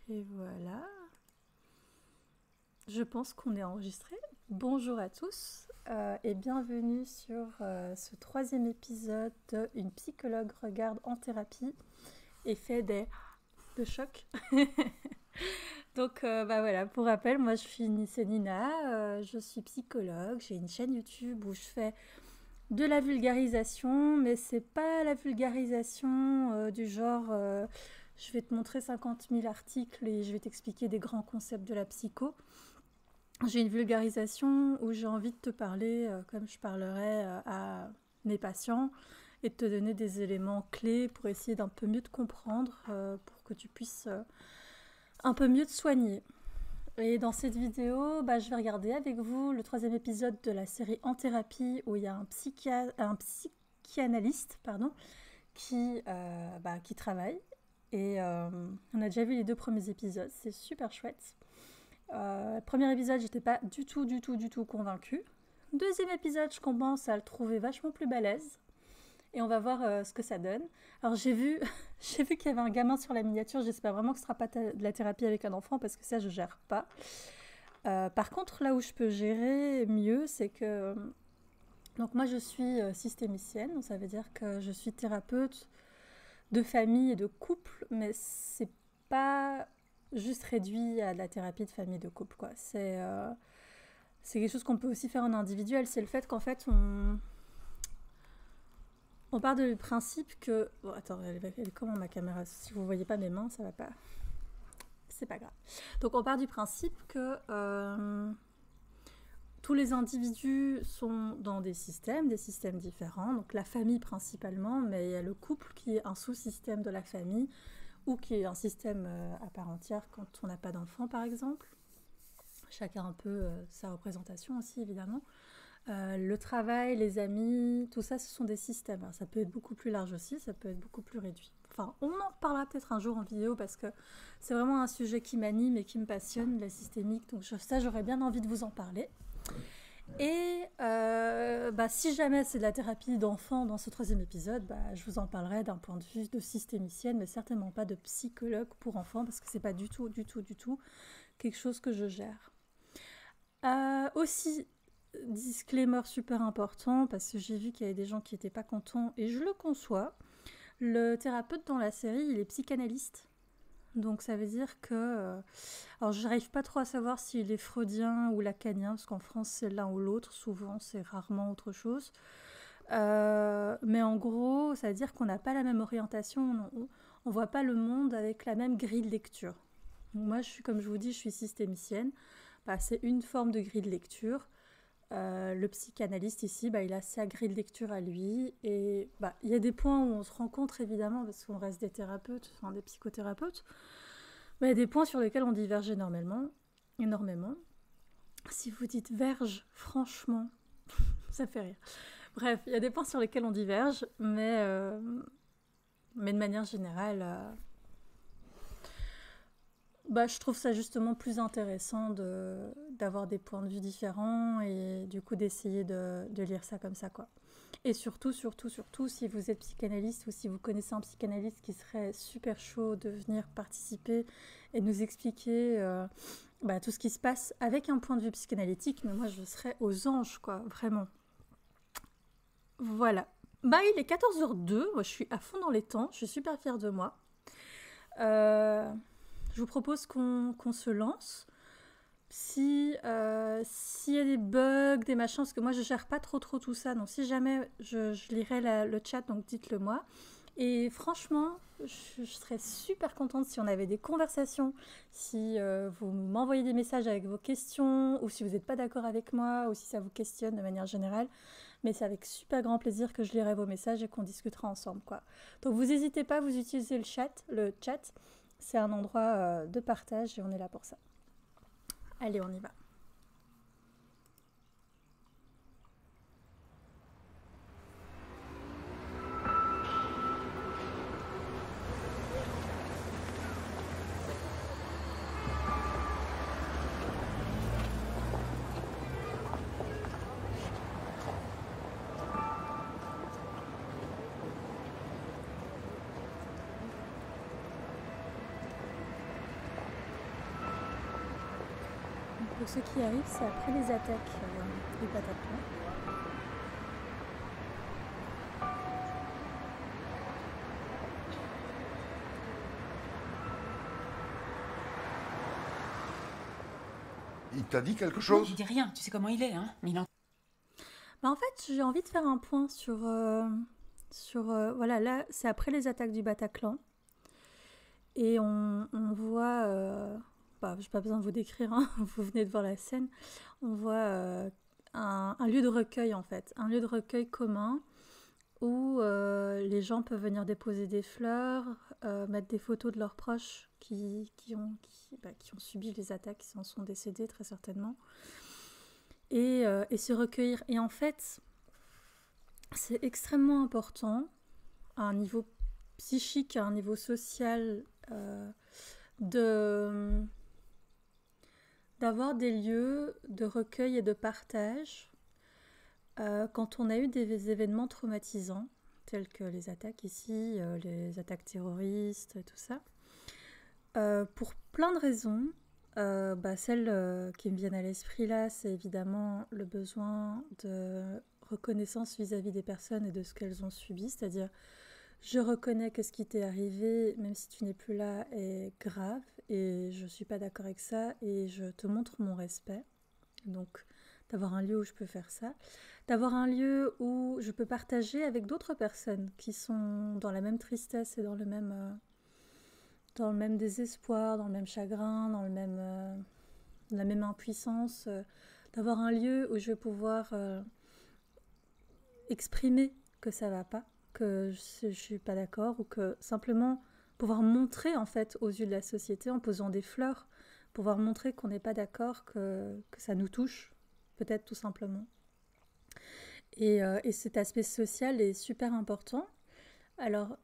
Et voilà. Je pense qu'on est enregistré. Bonjour à tous et bienvenue sur ce troisième épisode de Une psychologue regarde en thérapie et fait de choc. Donc voilà, pour rappel, moi c'est Nina, je suis psychologue, j'ai une chaîne YouTube où je fais de la vulgarisation, mais c'est pas la vulgarisation du genre je vais te montrer 50 000 articles et je vais t'expliquer des grands concepts de la psycho. J'ai une vulgarisation où j'ai envie de te parler comme je parlerais à mes patients et de te donner des éléments clés pour essayer d'un peu mieux te comprendre pour que tu puisses un peu mieux te soigner. Et dans cette vidéo, je vais regarder avec vous le troisième épisode de la série En thérapie où il y a un psychanalyste qui travaille. Et on a déjà vu les 2 premiers épisodes, c'est super chouette. Premier épisode, j'étais pas du tout convaincue. Deuxième épisode, je commence à le trouver vachement plus balèze. Et on va voir ce que ça donne. Alors j'ai vu qu'il y avait un gamin sur la miniature. J'espère vraiment que ce sera pas de la thérapie avec un enfant parce que ça, je gère pas. Par contre, là où je peux gérer mieux, c'est que... Donc moi, je suis systémicienne. Donc ça veut dire que je suis thérapeute de famille et de couple. Mais c'est pas juste réduit à de la thérapie de famille et de couple, quoi. C'est quelque chose qu'on peut aussi faire en individuel. C'est le fait qu'en fait, on part du principe que... Bon, attends, elle est comment ma caméra? Si vous ne voyez pas mes mains, ça va pas... C'est pas grave. Donc on part du principe que tous les individus sont dans des systèmes différents. Donc la famille principalement, mais il y a le couple qui est un sous-système de la famille ou qui est un système à part entière quand on n'a pas d'enfant, par exemple. Chacun un peu sa représentation aussi, évidemment. Le travail, les amis, tout ça, ce sont des systèmes. Alors, ça peut être beaucoup plus large aussi, ça peut être beaucoup plus réduit. Enfin, on en parlera peut-être un jour en vidéo parce que c'est vraiment un sujet qui m'anime et qui me passionne, la systémique. Donc ça, j'aurais bien envie de vous en parler. Et si jamais c'est de la thérapie d'enfant dans ce troisième épisode, je vous en parlerai d'un point de vue de systémicienne, mais certainement pas de psychologue pour enfants parce que c'est pas du tout quelque chose que je gère. Aussi, disclaimer super important parce que j'ai vu qu'il y avait des gens qui n'étaient pas contents et je le conçois. Le thérapeute dans la série, il est psychanalyste. Donc ça veut dire que... alors j'arrive pas trop à savoir s'il est freudien ou lacanien, parce qu'en France c'est l'un ou l'autre, souvent c'est rarement autre chose. Mais en gros, ça veut dire qu'on n'a pas la même orientation, on voit pas le monde avec la même grille de lecture. Donc moi, comme je vous dis, je suis systémicienne. C'est une forme de grille de lecture. Le psychanalyste ici, il a sa grille de lecture à lui. Et il y a des points où on se rencontre évidemment parce qu'on reste des thérapeutes, enfin des psychothérapeutes. Mais il y a des points sur lesquels on diverge énormément. Si vous dites verge, franchement, ça fait rire. Bref, il y a des points sur lesquels on diverge, mais de manière générale... je trouve ça justement plus intéressant d'avoir des points de vue différents et du coup d'essayer de lire ça comme ça, quoi. Et surtout, si vous êtes psychanalyste ou si vous connaissez un psychanalyste qui serait super chaud de venir participer et nous expliquer tout ce qui se passe avec un point de vue psychanalytique, mais moi je serais aux anges, quoi, vraiment. Voilà. Il est 14h02, moi je suis à fond dans les temps, je suis super fière de moi. Je vous propose qu'on se lance. S'il y a des bugs, des machins, parce que moi je gère pas trop tout ça, donc si jamais je lirai le chat, donc dites-le moi. Et franchement, je serais super contente si on avait des conversations, si vous m'envoyez des messages avec vos questions, ou si vous n'êtes pas d'accord avec moi, ou si ça vous questionne de manière générale. Mais c'est avec super grand plaisir que je lirai vos messages et qu'on discutera ensemble, quoi. Donc vous n'hésitez pas, vous utilisez le chat. C'est un endroit de partage et on est là pour ça. Allez, on y va. Donc ce qui arrive, c'est après les attaques du Bataclan. Il t'a dit quelque chose? Il dit rien, tu sais comment il est, hein, Milan. Bah, en fait, j'ai envie de faire un point sur... voilà, là, c'est après les attaques du Bataclan. Et on voit... je n'ai pas besoin de vous décrire, hein, vous venez de voir la scène. On voit un lieu de recueil, en fait. Un lieu de recueil commun où les gens peuvent venir déposer des fleurs, mettre des photos de leurs proches qui ont subi les attaques, qui en sont décédés très certainement, et se recueillir. Et en fait, c'est extrêmement important à un niveau psychique, à un niveau social, d'avoir des lieux de recueil et de partage quand on a eu des événements traumatisants, tels que les attaques ici, les attaques terroristes, tout ça. Pour plein de raisons. Celles qui me viennent à l'esprit là, c'est évidemment le besoin de reconnaissance vis-à-vis des personnes et de ce qu'elles ont subi, c'est-à-dire je reconnais que ce qui t'est arrivé, même si tu n'es plus là, est grave et je ne suis pas d'accord avec ça et je te montre mon respect. Donc d'avoir un lieu où je peux faire ça, d'avoir un lieu où je peux partager avec d'autres personnes qui sont dans la même tristesse et dans le même désespoir, dans le même chagrin, dans la même impuissance, d'avoir un lieu où je vais pouvoir exprimer que ça va pas, que je suis pas d'accord, ou que simplement pouvoir montrer en fait aux yeux de la société en posant des fleurs, pouvoir montrer qu'on n'est pas d'accord, que ça nous touche, peut-être tout simplement. Et cet aspect social est super important. Alors,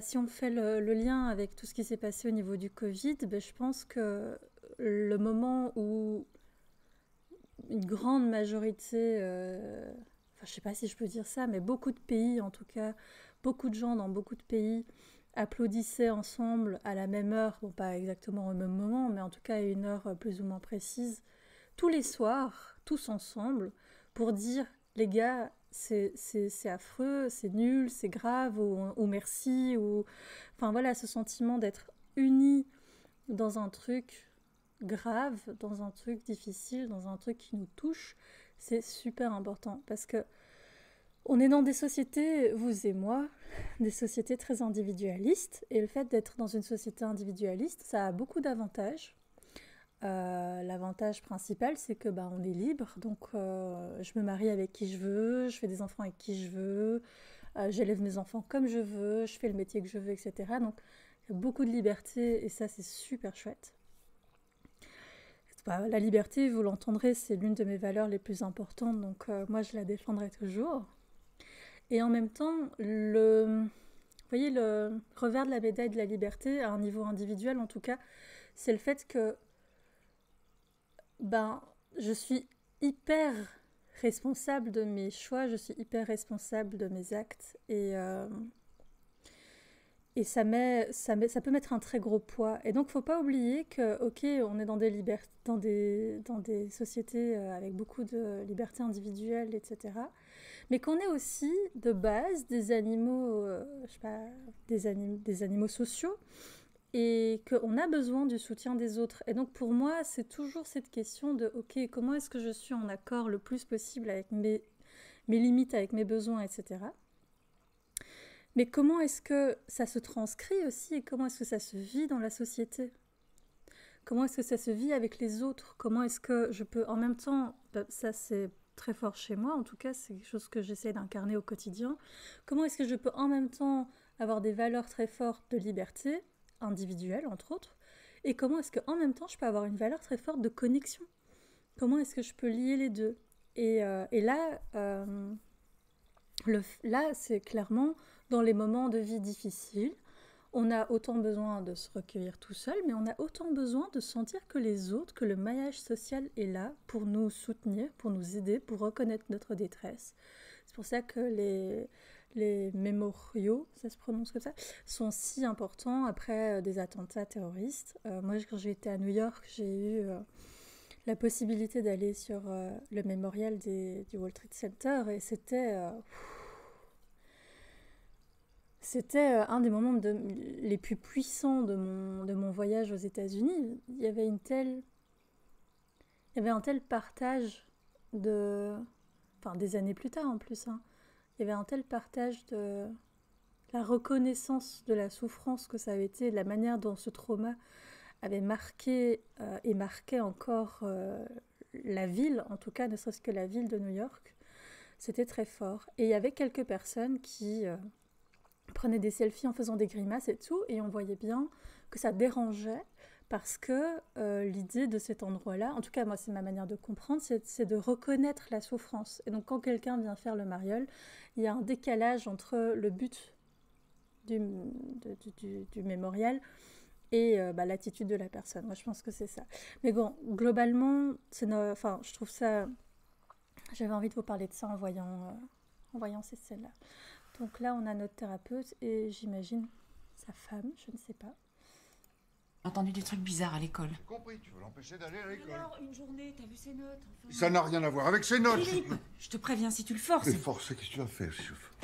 si on fait le lien avec tout ce qui s'est passé au niveau du Covid, je pense que le moment où une grande majorité, je ne sais pas si je peux dire ça, mais beaucoup de pays, en tout cas, beaucoup de gens dans beaucoup de pays applaudissaient ensemble à la même heure, bon pas exactement au même moment, mais en tout cas à une heure plus ou moins précise, tous les soirs, tous ensemble, pour dire les gars, c'est affreux, c'est nul, c'est grave, ou merci, ou... Enfin voilà, ce sentiment d'être unis dans un truc grave, dans un truc difficile, dans un truc qui nous touche, c'est super important. Parce que on est dans des sociétés, vous et moi, des sociétés très individualistes, et le fait d'être dans une société individualiste, ça a beaucoup d'avantages. L'avantage principal, c'est que on est libre, donc je me marie avec qui je veux, je fais des enfants avec qui je veux, j'élève mes enfants comme je veux, je fais le métier que je veux, etc. Donc il y a beaucoup de liberté et ça c'est super chouette. La liberté, vous l'entendrez, c'est l'une de mes valeurs les plus importantes, donc moi je la défendrai toujours. Et en même temps, vous voyez, le revers de la médaille de la liberté, à un niveau individuel en tout cas, c'est le fait que je suis hyper responsable de mes choix, je suis hyper responsable de mes actes et ça peut mettre un très gros poids. Et donc, il ne faut pas oublier que, ok, on est dans des sociétés avec beaucoup de libertés individuelles, etc. Mais qu'on est aussi, de base, des animaux, des animaux sociaux, et qu'on a besoin du soutien des autres. Et donc pour moi, c'est toujours cette question de, ok, comment est-ce que je suis en accord le plus possible avec mes limites, avec mes besoins, etc. Mais comment est-ce que ça se transcrit aussi, et comment est-ce que ça se vit dans la société ? Comment est-ce que ça se vit avec les autres ? Comment est-ce que je peux en même temps, ça c'est très fort chez moi, en tout cas c'est quelque chose que j'essaie d'incarner au quotidien, comment est-ce que je peux en même temps avoir des valeurs très fortes de liberté, individuelle entre autres, et comment est-ce qu'en même temps je peux avoir une valeur très forte de connexion ? Comment est-ce que je peux lier les deux ? Et là, c'est clairement dans les moments de vie difficiles, on a autant besoin de se recueillir tout seul, mais on a autant besoin de sentir que les autres, que le maillage social est là pour nous soutenir, pour nous aider, pour reconnaître notre détresse. C'est pour ça que les mémoriaux, ça se prononce comme ça, sont si importants après des attentats terroristes. Moi, quand j'ai été à New York, j'ai eu la possibilité d'aller sur le mémorial du World Trade Center et c'était un des moments les plus puissants de mon voyage aux États-Unis. Il y avait un tel partage enfin des années plus tard en plus, hein. Il y avait un tel partage de la reconnaissance de la souffrance que ça avait été, la manière dont ce trauma avait marqué et marquait encore la ville, en tout cas ne serait-ce que la ville de New York. C'était très fort. Et il y avait quelques personnes qui prenaient des selfies en faisant des grimaces et tout, et on voyait bien que ça dérangeait parce que l'idée de cet endroit-là, en tout cas moi c'est ma manière de comprendre, c'est de reconnaître la souffrance. Et donc quand quelqu'un vient faire le mariole, il y a un décalage entre le but du mémorial et l'attitude de la personne. Moi je pense que c'est ça. Mais bon, globalement, je trouve ça... J'avais envie de vous parler de ça en voyant ces scènes-là. Donc là, on a notre thérapeute et j'imagine sa femme, je ne sais pas. J'ai entendu des trucs bizarres à l'école. J'ai compris, tu veux l'empêcher d'aller à l'école. Alors, une journée, t'as vu ses notes enfin... Ça n'a rien à voir avec ses notes. Philippe, je te préviens, si tu le forces... Mais forcer, qu'est-ce que tu vas faire, chef?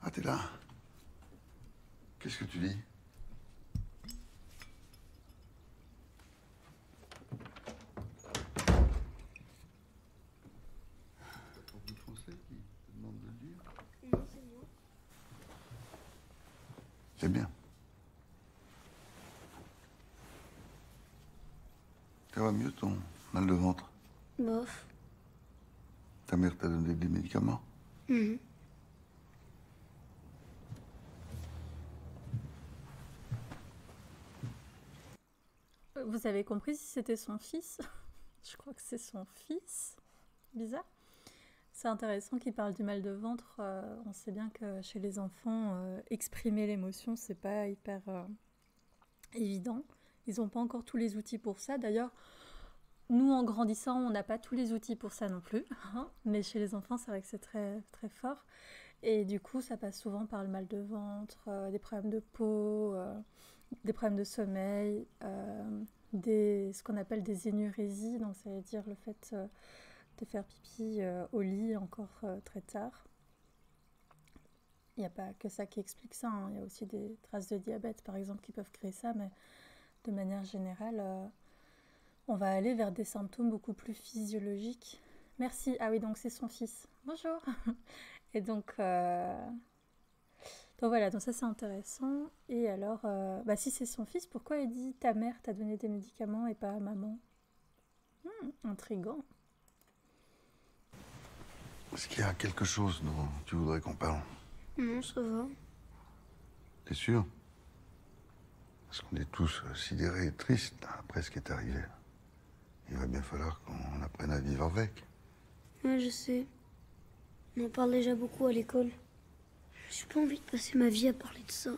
Ah, t'es là. Qu'est-ce que tu dis? C'est bien. Ça va mieux ton mal de ventre? Bof. Ta mère t'a donné des médicaments? Vous avez compris si c'était son fils? Je crois que c'est son fils. Bizarre. C'est intéressant qu'il parle du mal de ventre. On sait bien que chez les enfants, exprimer l'émotion, c'est pas hyper évident. Ils n'ont pas encore tous les outils pour ça. D'ailleurs, nous, en grandissant, on n'a pas tous les outils pour ça non plus. Hein, mais chez les enfants, c'est vrai que c'est très, très fort. Et du coup, ça passe souvent par le mal de ventre, des problèmes de peau, des problèmes de sommeil, ce qu'on appelle des énurésies. Donc, ça veut dire le fait... de faire pipi au lit encore très tard. Il n'y a pas que ça qui explique ça, hein. Il y a aussi des traces de diabète, par exemple, qui peuvent créer ça, mais de manière générale, on va aller vers des symptômes beaucoup plus physiologiques. Merci. Ah oui, donc c'est son fils. Bonjour. Et donc voilà, donc ça c'est intéressant. Et alors, si c'est son fils, pourquoi il dit ta mère t'a donné des médicaments et pas maman? Intriguant. Est-ce qu'il y a quelque chose dont tu voudrais qu'on parle? Non, ça va. T'es sûr? Parce qu'on est tous sidérés et tristes après ce qui est arrivé. Il va bien falloir qu'on apprenne à vivre avec. Ouais, je sais. On en parle déjà beaucoup à l'école. J'ai pas envie de passer ma vie à parler de ça.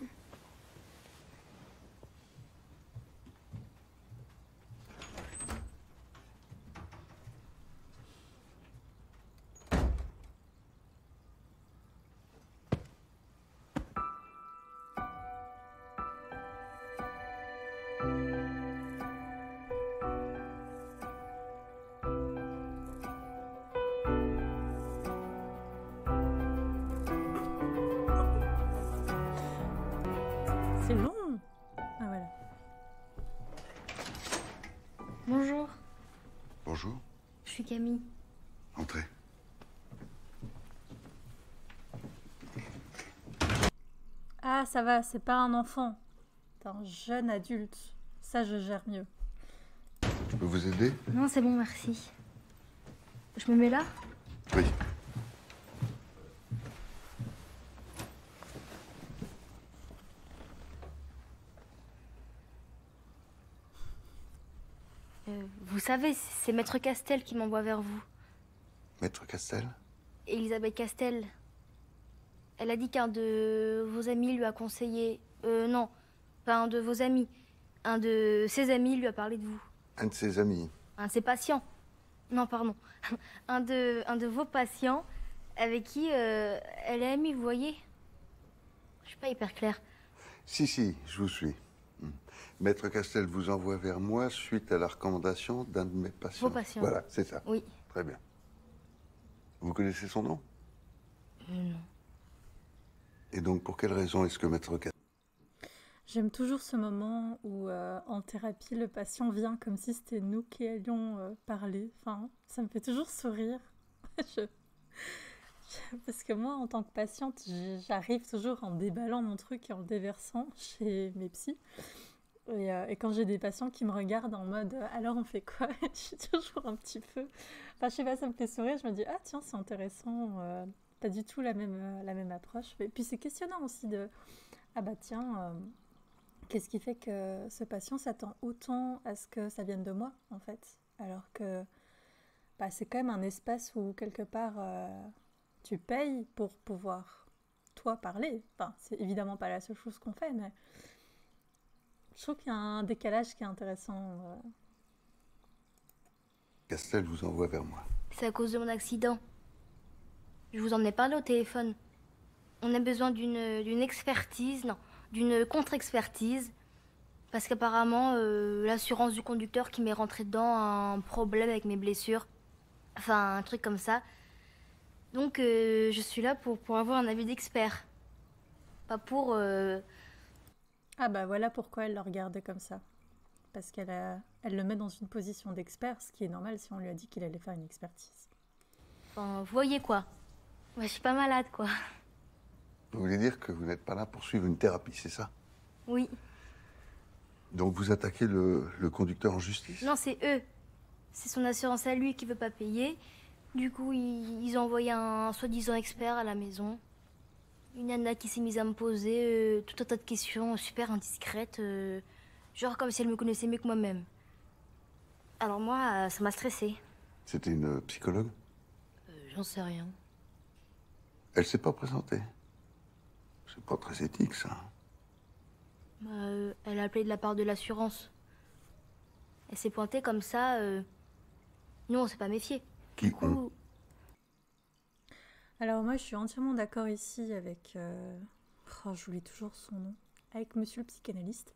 C'est long. Ah voilà. Bonjour, Bonjour. je suis Camille. Entrez. Ah, ça va, c'est pas un enfant. C'est un jeune adulte. Ça, je gère mieux. Je peux vous aider? Non, c'est bon, merci. Je me mets là? Oui. Vous savez, c'est Maître Castel qui m'envoie vers vous. Maître Castel? Elisabeth Castel. Elle a dit qu'un de vos amis lui a conseillé... non, pas un de vos amis. Un de ses amis lui a parlé de vous. Un de ses amis. Un de ses patients. Non, pardon. Un de vos patients avec qui elle est amie, vous voyez? Je suis pas hyper claire. Si, je vous suis. Maître Castel vous envoie vers moi suite à la recommandation d'un de mes patients. Vos patients. Voilà, c'est ça. Oui. Très bien. Vous connaissez son nom? Non. Et donc, pour quelle raison est-ce que Maître Castel... J'aime toujours ce moment où en thérapie, le patient vient comme si c'était nous qui allions parler. Enfin, ça me fait toujours sourire. Parce que moi, en tant que patiente, j'arrive toujours en déballant mon truc et en le déversant chez mes psys. Et quand j'ai des patients qui me regardent en mode alors on fait quoi? Je suis toujours un petit peu. Enfin, je sais pas, ça me fait sourire. Je me dis ah tiens, c'est intéressant. Pas du tout la même approche. Et puis c'est questionnant aussi de ah bah tiens, qu'est-ce qui fait que ce patient s'attend autant à ce que ça vienne de moi en fait? Alors que bah, c'est quand même un espace où quelque part tu payes pour pouvoir toi parler. Enfin, c'est évidemment pas la seule chose qu'on fait, mais je trouve qu'il y a un décalage qui est intéressant. Castel vous envoie vers moi. C'est à cause de mon accident. Je vous en ai parlé au téléphone. On a besoin d'une expertise, non, d'une contre-expertise. Parce qu'apparemment, l'assurance du conducteur qui m'est rentrée dedans a un problème avec mes blessures. Enfin, un truc comme ça. Donc, je suis là pour avoir un avis d'expert. Pas pour... Ah bah voilà pourquoi elle le regardait comme ça. Parce elle le met dans une position d'expert, ce qui est normal si on lui a dit qu'il allait faire une expertise. Enfin, vous voyez quoi. Moi, je suis pas malade, quoi. Vous voulez dire que vous n'êtes pas là pour suivre une thérapie, c'est ça? Oui. Donc vous attaquez le conducteur en justice? Non, c'est eux. C'est son assurance à lui qui veut pas payer. Du coup, ils ont envoyé un soi-disant expert à la maison. Une nana qui s'est mise à me poser tout un tas de questions super indiscrètes. Genre comme si elle me connaissait mieux que moi-même. Alors moi, ça m'a stressée. C'était une psychologue? J'en sais rien. Elle s'est pas présentée. C'est pas très éthique, ça. Elle a appelé de la part de l'assurance. Elle s'est pointée comme ça. Nous, on s'est pas méfié. Qui Du coup, Alors moi je suis entièrement d'accord ici avec... Oh, j'oublie toujours son nom. Avec monsieur le psychanalyste.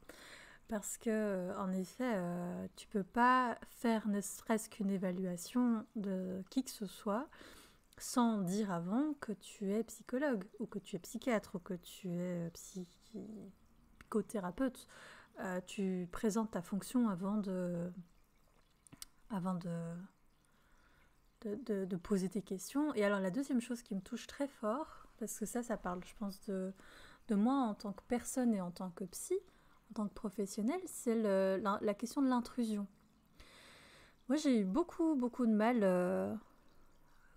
Parce que, en effet, tu peux pas faire ne serait-ce qu'une évaluation de qui que ce soit sans dire avant que tu es psychologue, ou que tu es psychiatre, ou que tu es psychothérapeute. Tu présentes ta fonction avant de poser tes questions. Et alors la deuxième chose qui me touche très fort, parce que ça parle, je pense, de moi en tant que personne et en tant que psy, en tant que professionnel, c'est la question de l'intrusion. Moi, j'ai eu beaucoup de mal.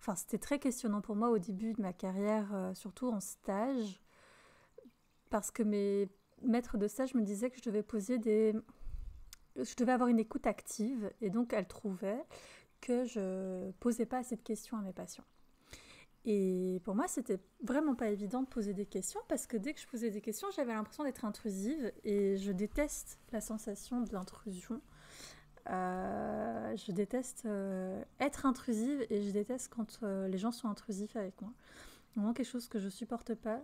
Enfin, c'était très questionnant pour moi au début de ma carrière, surtout en stage, parce que mes maîtres de stage me disaient que je devais avoir une écoute active, et donc elles trouvaient que je posais pas assez de questions à mes patients. Et pour moi, c'était vraiment pas évident de poser des questions, parce que dès que je posais des questions, j'avais l'impression d'être intrusive, et je déteste la sensation de l'intrusion. Je déteste être intrusive, et je déteste quand les gens sont intrusifs avec moi. C'est vraiment quelque chose que je supporte pas.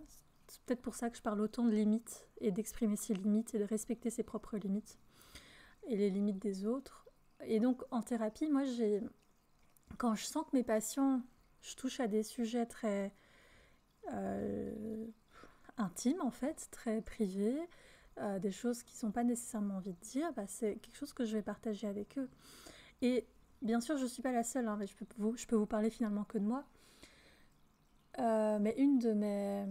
C'est peut-être pour ça que je parle autant de limites, et d'exprimer ses limites, et de respecter ses propres limites, et les limites des autres. Et donc, en thérapie, moi, quand je sens que mes patients, je touche à des sujets très intimes, en fait, très privés, des choses qu'ils n'ont pas nécessairement envie de dire, bah, c'est quelque chose que je vais partager avec eux. Et bien sûr, je ne suis pas la seule, hein, mais je peux vous parler finalement que de moi. Mais une de mes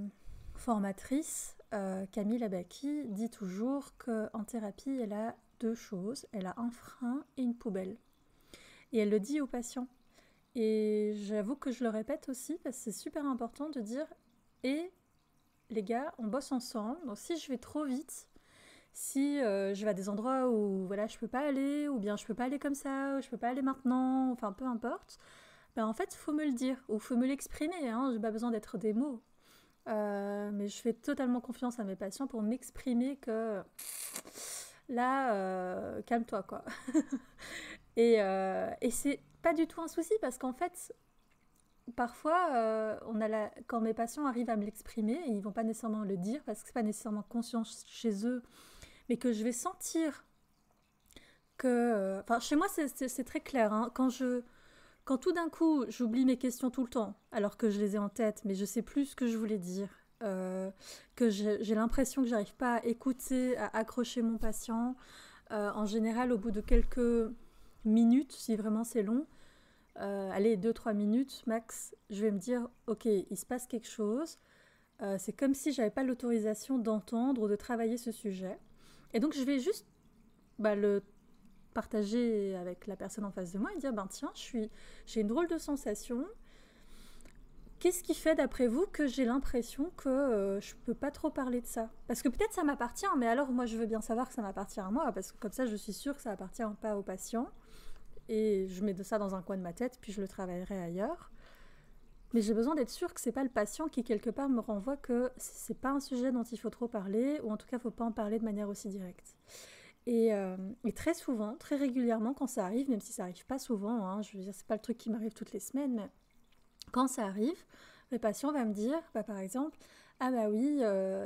formatrices, Camille Abaki, dit toujours qu'en thérapie, elle a deux choses. Elle a un frein et une poubelle. Et elle le dit aux patients. Et j'avoue que je le répète aussi, parce que c'est super important de dire « Et les gars, on bosse ensemble, donc si je vais trop vite, si je vais à des endroits où voilà, je peux pas aller, ou bien je peux pas aller comme ça, ou je peux pas aller maintenant, enfin peu importe, ben en fait, il faut me le dire, ou il faut me l'exprimer, hein, j'ai pas besoin d'être des mots. Mais je fais totalement confiance à mes patients pour m'exprimer que là, calme-toi, quoi. Et c'est pas du tout un souci, parce qu'en fait, parfois, quand mes patients arrivent à me l'exprimer, et ils vont pas nécessairement le dire, parce que c'est pas nécessairement conscient chez eux, mais que je vais sentir que... Enfin, chez moi, c'est très clair. Hein. Quand tout d'un coup, j'oublie mes questions tout le temps, alors que je les ai en tête, mais je sais plus ce que je voulais dire, que j'ai l'impression que j'arrive pas à écouter, à accrocher mon patient. En général, au bout de quelques minutes, si vraiment c'est long, allez, 2-3 minutes max, je vais me dire, ok, il se passe quelque chose. C'est comme si j'avais pas l'autorisation d'entendre ou de travailler ce sujet. Et donc, je vais juste le partager avec la personne en face de moi et dire, tiens, j'ai une drôle de sensation. Qu'est-ce qui fait, d'après vous, que j'ai l'impression que je peux pas trop parler de ça? Parce que peut-être ça m'appartient, mais alors moi, je veux bien savoir que ça m'appartient à moi, parce que comme ça, je suis sûre que ça appartient pas au patient. Et je mets de ça dans un coin de ma tête, puis je le travaillerai ailleurs. Mais j'ai besoin d'être sûre que c'est pas le patient qui, quelque part, me renvoie que c'est pas un sujet dont il faut trop parler, ou en tout cas, il faut pas en parler de manière aussi directe. Et très souvent, très régulièrement, quand ça arrive, même si ça arrive pas souvent, hein, je veux dire, c'est pas le truc qui m'arrive toutes les semaines, mais quand ça arrive, le patient va me dire, par exemple, ah bah oui,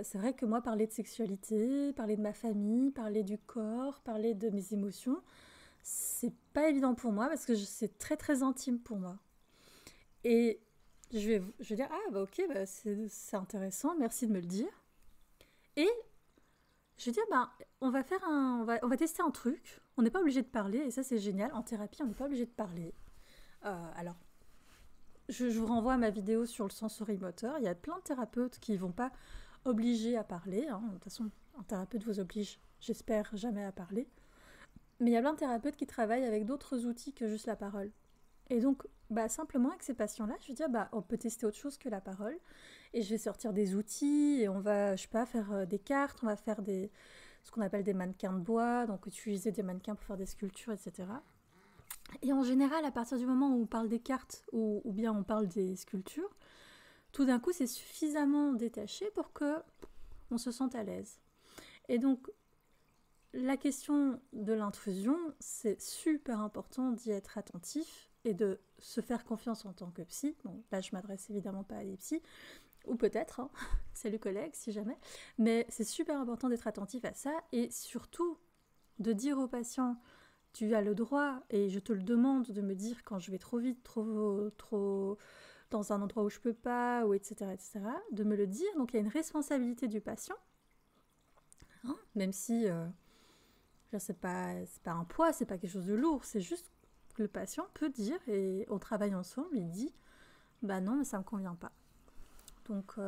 c'est vrai que moi, parler de sexualité, parler de ma famille, parler du corps, parler de mes émotions, c'est pas évident pour moi parce que c'est très très intime pour moi. Et je vais dire, ah bah ok, c'est intéressant, merci de me le dire. Et je vais dire, on va tester un truc, on n'est pas obligé de parler, et ça c'est génial, en thérapie on n'est pas obligé de parler. Alors, je vous renvoie à ma vidéo sur le sensorimoteur, il y a plein de thérapeutes qui ne vont pas obliger à parler, hein. De toute façon, un thérapeute vous oblige, j'espère, jamais à parler. Mais il y a plein de thérapeutes qui travaillent avec d'autres outils que juste la parole. Et donc, simplement avec ces patients-là, je vais dire, on peut tester autre chose que la parole. Et je vais sortir des outils, et on va, je sais pas, faire des cartes, on va faire ce qu'on appelle des mannequins de bois, donc utiliser des mannequins pour faire des sculptures, etc. Et en général, à partir du moment où on parle des cartes, ou bien on parle des sculptures, tout d'un coup, c'est suffisamment détaché pour que on se sente à l'aise. Et donc, la question de l'intrusion, c'est super important d'y être attentif et de se faire confiance en tant que psy. Bon, là, je m'adresse évidemment pas à des psys, ou peut-être, hein, salut collègue, si jamais. Mais c'est super important d'être attentif à ça et surtout de dire au patient, tu as le droit, et je te le demande, de me dire quand je vais trop vite, trop dans un endroit où je peux pas, ou etc., de me le dire. Donc, il y a une responsabilité du patient, hein, même si... c'est pas un poids, c'est pas quelque chose de lourd, c'est juste que le patient peut dire, et on travaille ensemble, il dit non, mais ça me convient pas. Donc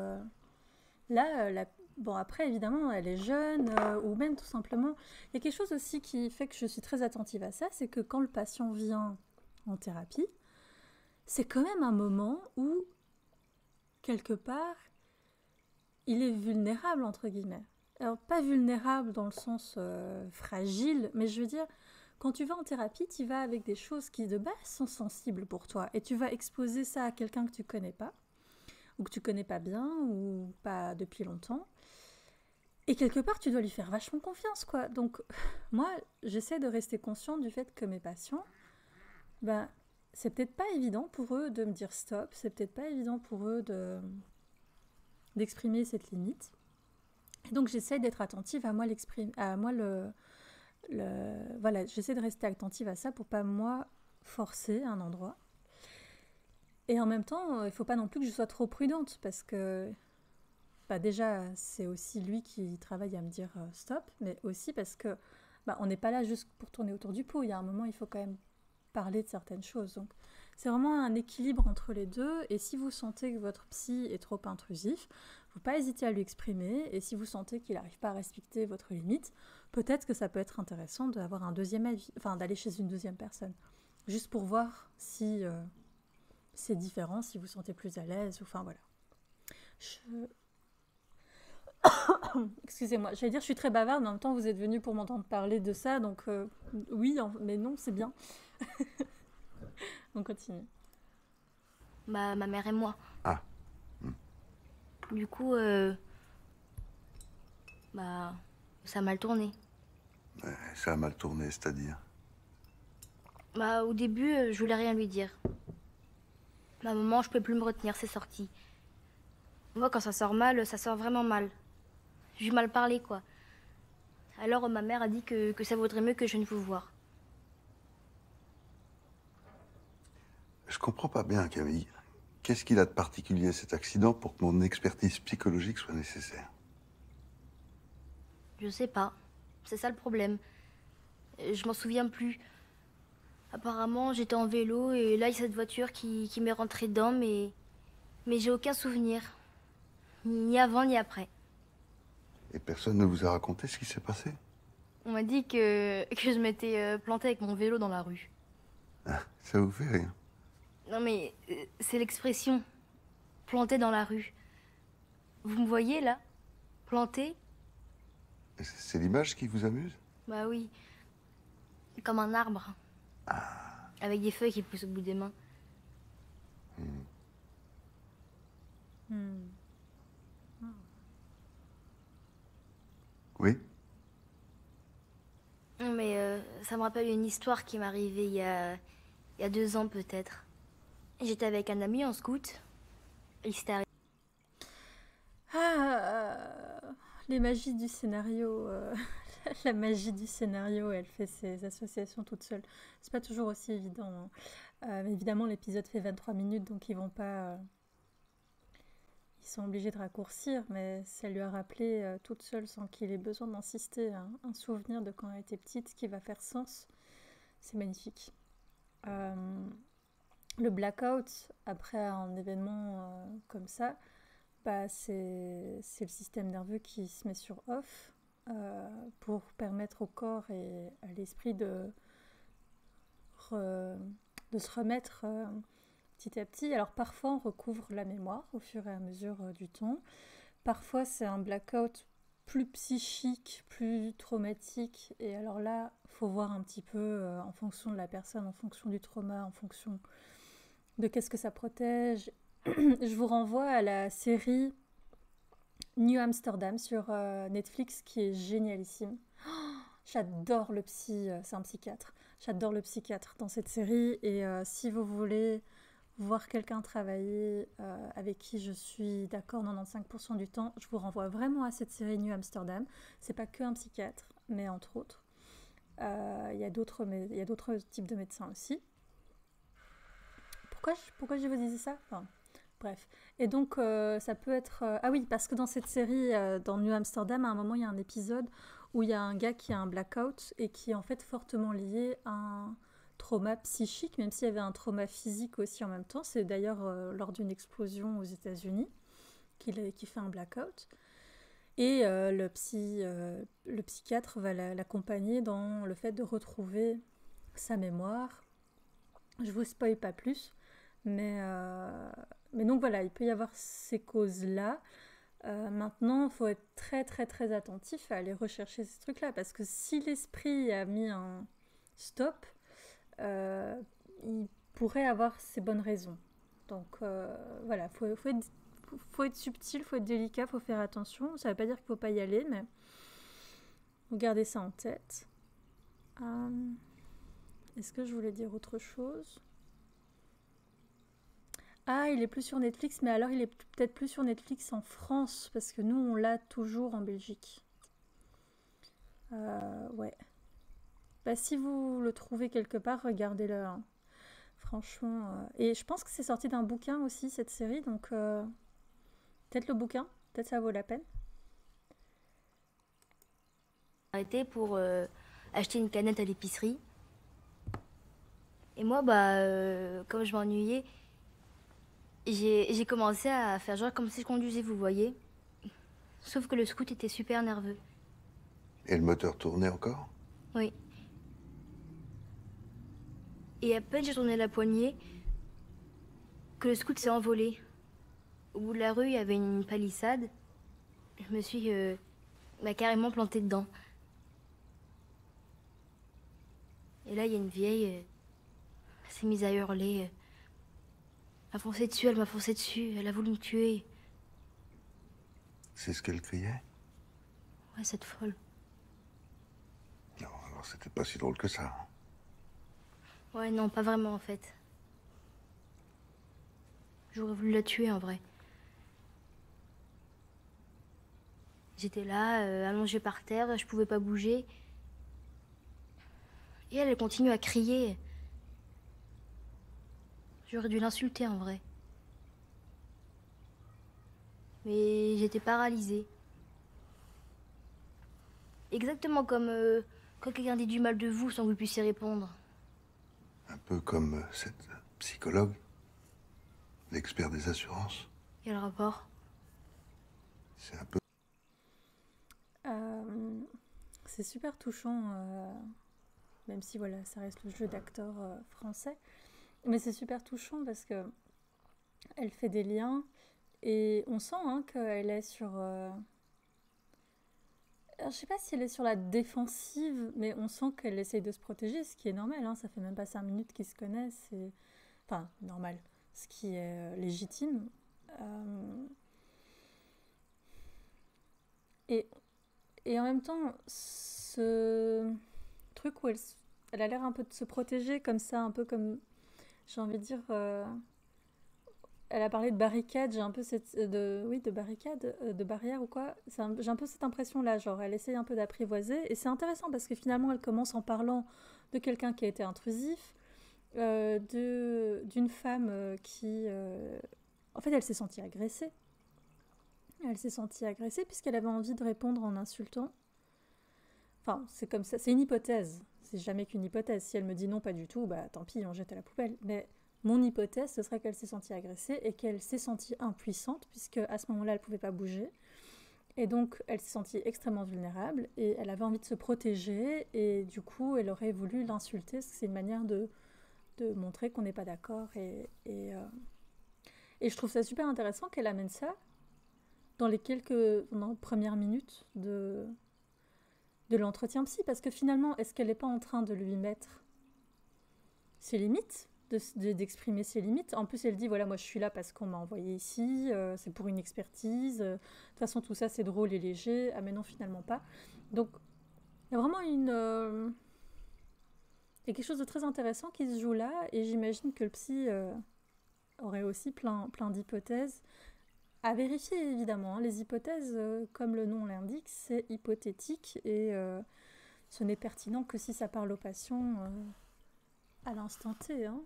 bon, après évidemment elle est jeune, ou même tout simplement, il y a quelque chose aussi qui fait que je suis très attentive à ça, c'est que quand le patient vient en thérapie, c'est quand même un moment où quelque part il est vulnérable entre guillemets. Alors, pas vulnérable dans le sens fragile, mais je veux dire, quand tu vas en thérapie, tu vas avec des choses qui de base sont sensibles pour toi, et tu vas exposer ça à quelqu'un que tu connais pas, ou que tu connais pas bien, ou pas depuis longtemps, et quelque part, tu dois lui faire vachement confiance, quoi. Donc, moi, j'essaie de rester consciente du fait que mes patients, c'est peut-être pas évident pour eux de me dire stop, c'est peut-être pas évident pour eux d'exprimer cette limite. Et donc j'essaie d'être attentive à moi voilà, j'essaie de rester attentive à ça pour pas moi forcer un endroit. Et en même temps, il faut pas non plus que je sois trop prudente parce que déjà c'est aussi lui qui travaille à me dire stop, mais aussi parce que on n'est pas là juste pour tourner autour du pot. Il y a un moment, il faut quand même parler de certaines choses. Donc c'est vraiment un équilibre entre les deux. Et si vous sentez que votre psy est trop intrusif, il ne faut pas hésiter à lui exprimer. Et si vous sentez qu'il n'arrive pas à respecter votre limite, peut-être que ça peut être intéressant d'avoir un deuxième avis, d'aller chez une deuxième personne, juste pour voir si c'est différent, si vous vous sentez plus à l'aise. Voilà. Excusez-moi, j'allais dire je suis très bavarde, mais en même temps vous êtes venu pour m'entendre parler de ça, donc oui, mais non, c'est bien. On continue. Ma mère et moi. Ah. Du coup, ça a mal tourné. Ça a mal tourné, c'est-à-dire? Au début, je voulais rien lui dire. Ma maman, je peux plus me retenir, c'est sorti. Moi, quand ça sort mal, ça sort vraiment mal. J'ai du mal parler, quoi. Alors ma mère a dit que ça vaudrait mieux que je vienne vous voir. Je comprends pas bien, Camille. Qu'est-ce qu'il a de particulier cet accident pour que mon expertise psychologique soit nécessaire? Je sais pas. C'est ça le problème. Je m'en souviens plus. Apparemment, j'étais en vélo et là, il y a cette voiture qui m'est rentrée dedans, mais j'ai aucun souvenir. Ni avant, ni après. Et personne ne vous a raconté ce qui s'est passé? On m'a dit que je m'étais plantée avec mon vélo dans la rue. Ah, ça vous fait rien? Non mais, c'est l'expression. Plantée dans la rue. Vous me voyez là? Plantée? C'est l'image qui vous amuse? Bah oui. Comme un arbre. Avec des feuilles qui poussent au bout des mains. Oui? Non mais ça me rappelle une histoire qui m'est arrivée il y a 2 ans peut-être. J'étais avec un ami en scout. Il s'était arrivé. Les magies du scénario. La magie du scénario, elle fait ses associations toute seule. C'est pas toujours aussi évident, hein. Mais évidemment, l'épisode fait 23 minutes, donc ils vont pas. Ils sont obligés de raccourcir, mais ça lui a rappelé toute seule, sans qu'il ait besoin d'insister, hein, un souvenir de quand elle était petite qui va faire sens. C'est magnifique. Le blackout, après un événement comme ça, bah, c'est le système nerveux qui se met sur off pour permettre au corps et à l'esprit de se remettre petit à petit. Alors parfois on recouvre la mémoire au fur et à mesure du temps. Parfois c'est un blackout plus psychique, plus traumatique. Et alors là, il faut voir un petit peu en fonction de la personne, en fonction du trauma, en fonction de qu'est-ce que ça protège. Je vous renvoie à la série New Amsterdam sur Netflix qui est génialissime. J'adore le psy, c'est un psychiatre. J'adore le psychiatre dans cette série et si vous voulez voir quelqu'un travailler avec qui je suis d'accord 95% du temps, je vous renvoie vraiment à cette série New Amsterdam. C'est pas que un psychiatre, mais entre autres. Il y a d'autres types de médecins aussi. Pourquoi je vous disais ça? Enfin, bref. Et donc, ça peut être... Ah oui, parce que dans cette série, dans New Amsterdam, à un moment, il y a un épisode où il y a un gars qui a un blackout et qui est en fait fortement lié à un trauma psychique, même s'il y avait un trauma physique aussi en même temps. C'est d'ailleurs lors d'une explosion aux États-Unis qu'il fait un blackout. Et le psychiatre va l'accompagner dans le fait de retrouver sa mémoire. Je vous spoil pas plus, mais donc voilà, il peut y avoir ces causes-là. Maintenant, il faut être très très très attentif à aller rechercher ces trucs-là, parce que si l'esprit a mis un stop, il pourrait avoir ses bonnes raisons. Donc voilà, faut être subtil, faut être délicat, faut faire attention. Ça ne veut pas dire qu'il ne faut pas y aller, mais faut garder ça en tête. Est-ce que je voulais dire autre chose? Ah, il est plus sur Netflix, mais alors il est peut-être plus sur Netflix en France, parce que nous, on l'a toujours en Belgique. Ouais. Bah, si vous le trouvez quelque part, regardez-le, hein. Franchement. Et je pense que c'est sorti d'un bouquin aussi, cette série, donc peut-être le bouquin, peut-être ça vaut la peine. Arrêté pour acheter une canette à l'épicerie. Et moi, comme je m'ennuyais, j'ai commencé à faire genre comme si je conduisais, vous voyez. Sauf que le scout était super nerveux. Et le moteur tournait encore? Oui. Et à peine j'ai tourné la poignée que le scout s'est envolé. Au bout de la rue, il y avait une palissade. Je me suis carrément plantée dedans. Et là, il y a une vieille... elle s'est mise à hurler. Elle m'a foncé dessus, elle a voulu me tuer. C'est ce qu'elle criait? Ouais, cette folle. Non, alors c'était pas si drôle que ça. Ouais, non, pas vraiment en fait. J'aurais voulu la tuer en vrai. J'étais là, allongée par terre, je pouvais pas bouger. Et elle continue à crier. J'aurais dû l'insulter en vrai. Mais j'étais paralysée. Exactement comme quand quelqu'un dit du mal de vous sans que vous puissiez répondre. Un peu comme cette psychologue, l'expert des assurances. Quel rapport? C'est un peu... C'est super touchant, même si voilà, ça reste le jeu d'acteur français. Mais c'est super touchant parce que elle fait des liens et on sent qu'elle est sur... Alors, je sais pas si elle est sur la défensive, mais on sent qu'elle essaye de se protéger, ce qui est normal, hein, ça fait même pas 5 minutes qu'ils se connaissent. Enfin, normal, ce qui est légitime. Et, et en même temps, ce truc où elle a l'air un peu de se protéger comme ça, un peu comme, j'ai envie de dire, elle a parlé de barricade, j'ai un peu de barricade, de barrière ou quoi. J'ai un peu cette impression-là, genre elle essaye un peu d'apprivoiser. Et c'est intéressant parce que finalement, elle commence en parlant de quelqu'un qui a été intrusif, d'une femme qui... En fait, elle s'est sentie agressée. Elle s'est sentie agressée puisqu'elle avait envie de répondre en insultant. Enfin, c'est comme ça, c'est une hypothèse. C'est jamais qu'une hypothèse. Si elle me dit non, pas du tout, bah tant pis, on jette à la poubelle. Mais mon hypothèse, ce serait qu'elle s'est sentie agressée et qu'elle s'est sentie impuissante, puisque à ce moment-là, elle ne pouvait pas bouger. Et donc, elle s'est sentie extrêmement vulnérable et elle avait envie de se protéger. Et du coup, elle aurait voulu l'insulter, parce que c'est une manière de montrer qu'on n'est pas d'accord. Et je trouve ça super intéressant qu'elle amène ça dans les premières minutes de l'entretien psy, parce que finalement, est-ce qu'elle n'est pas en train de lui mettre ses limites, d'exprimer ses limites? En plus, elle dit, voilà, moi je suis là parce qu'on m'a envoyé ici, c'est pour une expertise, de toute façon tout ça c'est drôle et léger, ah mais non, finalement pas. Donc, il y a vraiment il y a quelque chose de très intéressant qui se joue là, et j'imagine que le psy aurait aussi plein d'hypothèses à vérifier, évidemment, hein. Les hypothèses, comme le nom l'indique, c'est hypothétique et ce n'est pertinent que si ça parle aux patients à l'instant T. Hein.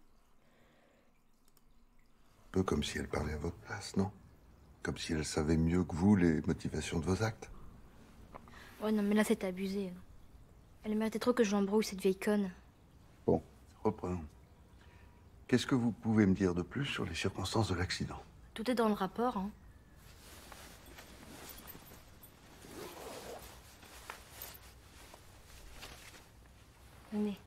Un peu comme si elle parlait à votre place, non? Comme si elle savait mieux que vous les motivations de vos actes. Ouais, non, mais là, c'est abusé. Elle méritait trop que je l'embrouille, cette vieille conne. Bon, reprenons. Qu'est-ce que vous pouvez me dire de plus sur les circonstances de l'accident? Tout est dans le rapport, hein. Venez.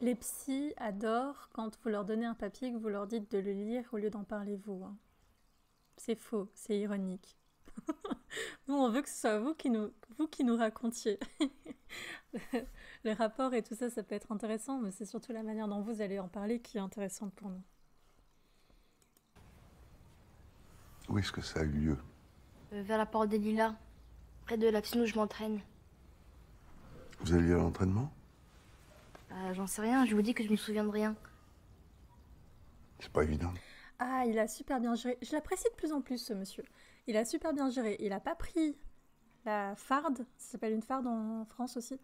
Les psys adorent quand vous leur donnez un papier que vous leur dites de le lire au lieu d'en parler vous. Hein. C'est faux, c'est ironique. Nous, on veut que ce soit vous qui nous racontiez. Les rapports et tout ça, ça peut être intéressant, mais c'est surtout la manière dont vous allez en parler qui est intéressante pour nous. Où est-ce que ça a eu lieu? Vers la porte des Lilas, près de la piscine où je m'entraîne. Vous alliez à l'entraînement? J'en sais rien, je vous dis que je me souviens de rien. C'est pas évident. Ah, il a super bien géré. Je l'apprécie de plus en plus, ce monsieur. Il a super bien géré. Il n'a pas pris la farde, ça s'appelle une farde en France aussi.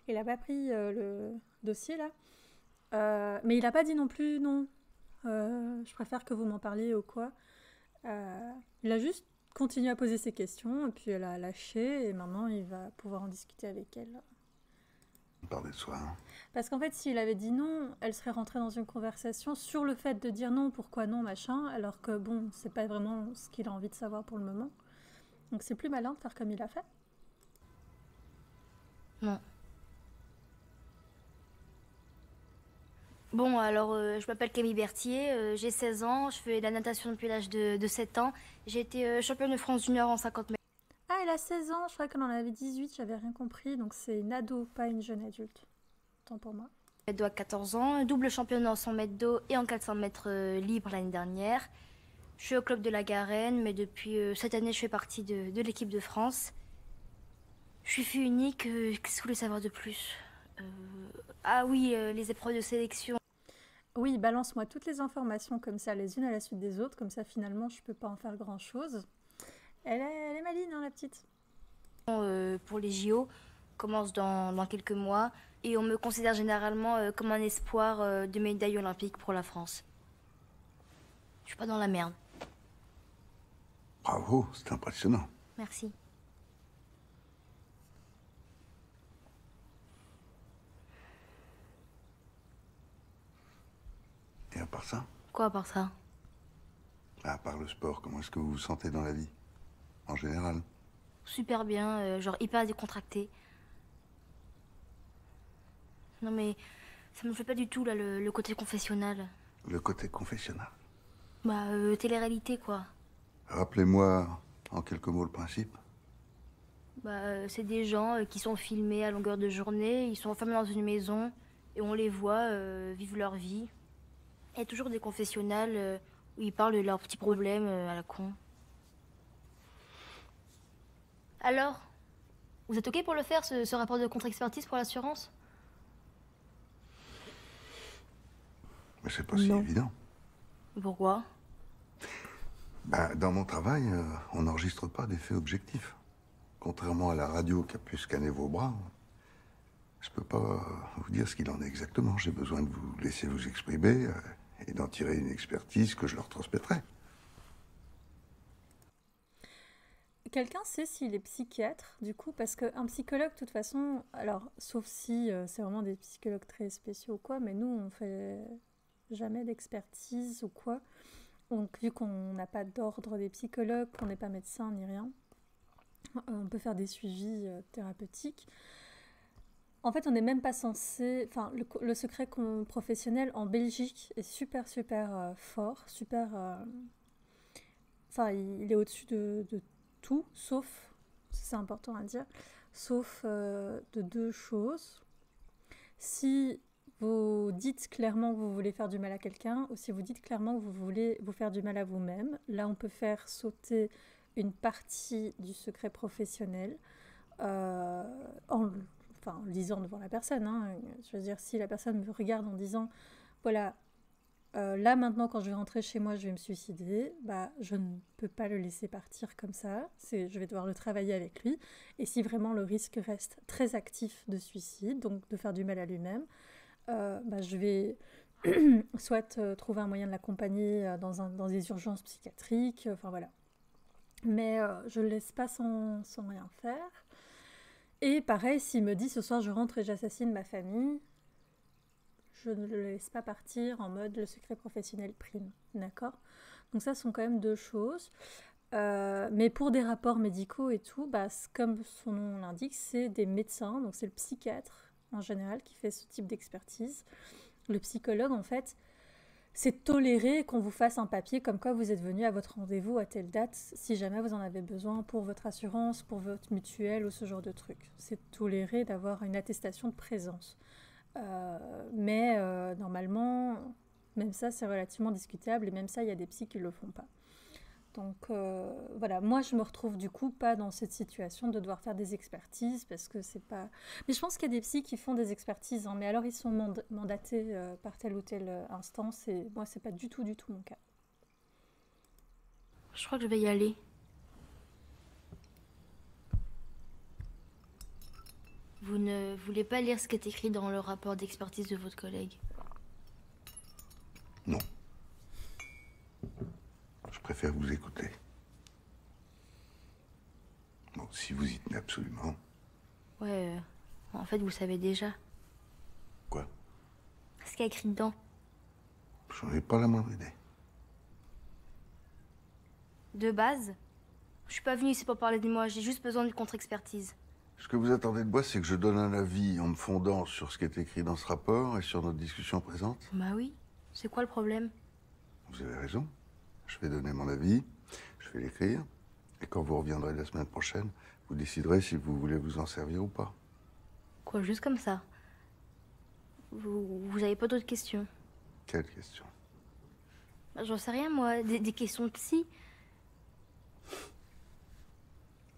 Il n'a pas pris le dossier, là. Mais il n'a pas dit non plus, non. Je préfère que vous m'en parliez ou quoi. Il a juste continué à poser ses questions, et puis elle a lâché, et maintenant il va pouvoir en discuter avec elle. Parler de soi, hein. Parce qu'en fait, s'il avait dit non, elle serait rentrée dans une conversation sur le fait de dire non, pourquoi non, machin, alors que bon, c'est pas vraiment ce qu'il a envie de savoir pour le moment. Donc c'est plus malin de faire comme il a fait. Non. Bon, alors, je m'appelle Camille Berthier, j'ai 16 ans, je fais de la natation depuis l'âge de 7 ans. J'ai été championne de France junior en 50 mètres. Ah, elle a 16 ans, je crois qu'elle en avait 18, j'avais rien compris, donc c'est une ado, pas une jeune adulte. Tant pour moi. D'eau à 14 ans, double championne en 100 mètres d'eau et en 400 mètres libre l'année dernière. Je suis au club de la Garenne, mais depuis cette année, je fais partie de l'équipe de France. Je suis fille unique, qu'est-ce que vous voulez savoir de plus? Ah oui, les épreuves de sélection. Oui, balance-moi toutes les informations comme ça, les unes à la suite des autres, comme ça finalement je peux pas en faire grand-chose. Elle est maligne, hein, la petite. Pour les JO commence dans quelques mois et on me considère généralement comme un espoir de médaille olympique pour la France. Je suis pas dans la merde. Bravo, c'est impressionnant. Merci. Et à part ça, Quoi à part ça? à part le sport, comment est-ce que vous vous sentez dans la vie? En général? Super bien, genre hyper décontracté. Non mais ça me fait pas du tout là le côté confessionnal. Le côté confessionnal. Bah télé-réalité quoi. Rappelez-moi en quelques mots le principe. Bah c'est des gens qui sont filmés à longueur de journée, ils sont enfermés dans une maison et on les voit vivre leur vie. Il y a toujours des confessionnals où ils parlent de leurs petits problèmes à la con. Alors, vous êtes ok pour le faire, ce rapport de contre-expertise pour l'assurance? Mais c'est pas si Non. évident. Pourquoi? Bah, dans mon travail, on n'enregistre pas des faits objectifs. Contrairement à la radio qui a pu scanner vos bras, je peux pas vous dire ce qu'il en est exactement. J'ai besoin de vous laisser vous exprimer et d'en tirer une expertise que je leur transmettrai. Quelqu'un sait s'il est psychiatre, du coup, parce qu'un psychologue, de toute façon, alors, sauf si c'est vraiment des psychologues très spéciaux ou quoi, mais nous, on fait jamais d'expertise ou quoi. Donc, vu qu'on n'a pas d'ordre des psychologues, qu'on n'est pas médecin ni rien, on peut faire des suivis thérapeutiques. En fait, on n'est même pas censé... Enfin, le secret professionnel en Belgique est super, super fort, super... Enfin, il est au-dessus de tout, sauf, c'est important à dire, sauf de deux choses. Si vous dites clairement que vous voulez faire du mal à quelqu'un, ou si vous dites clairement que vous voulez vous faire du mal à vous-même, là on peut faire sauter une partie du secret professionnel en le disant devant la personne. Hein. Je veux dire, si la personne me regarde en disant, voilà, là maintenant quand je vais rentrer chez moi je vais me suicider, bah je ne peux pas le laisser partir comme ça, je vais devoir le travailler avec lui, et si vraiment le risque reste très actif de suicide, donc de faire du mal à lui-même, bah, je vais soit trouver un moyen de l'accompagner dans des urgences psychiatriques, enfin voilà. Mais je ne le laisse pas sans rien faire. Et pareil, s'il me dit ce soir je rentre et j'assassine ma famille, je ne le laisse pas partir en mode le secret professionnel prime, d'accord? Donc ça sont quand même deux choses. Mais pour des rapports médicaux et tout, bah, comme son nom l'indique, c'est des médecins, donc c'est le psychiatre en général qui fait ce type d'expertise. Le psychologue, en fait, c'est toléré qu'on vous fasse un papier comme quoi vous êtes venu à votre rendez-vous à telle date, si jamais vous en avez besoin pour votre assurance, pour votre mutuelle ou ce genre de truc. C'est toléré d'avoir une attestation de présence. Mais normalement, même ça, c'est relativement discutable, et même ça, il y a des psys qui ne le font pas. Donc voilà, moi je me retrouve du coup pas dans cette situation de devoir faire des expertises parce que c'est pas... Mais je pense qu'il y a des psys qui font des expertises, hein, mais alors ils sont mandatés par telle ou telle instance, et moi c'est pas du tout mon cas. Je crois que je vais y aller. Vous ne voulez pas lire ce qui est écrit dans le rapport d'expertise de votre collègue? Non. Je préfère vous écouter. Bon, si vous y tenez absolument. Ouais, en fait vous savez déjà. Quoi? Ce qu'il y a écrit dedans. J'en ai pas la moindre idée. De base, je suis pas venue ici pour parler de moi, j'ai juste besoin d'une contre-expertise. Ce que vous attendez de moi, c'est que je donne un avis en me fondant sur ce qui est écrit dans ce rapport et sur notre discussion présente. Bah oui, c'est quoi le problème? Vous avez raison. Je vais donner mon avis, je vais l'écrire, et quand vous reviendrez la semaine prochaine, vous déciderez si vous voulez vous en servir ou pas. Quoi, juste comme ça? Vous avez pas d'autres questions? Quelle question? Bah, j'en sais rien moi, des questions de psy.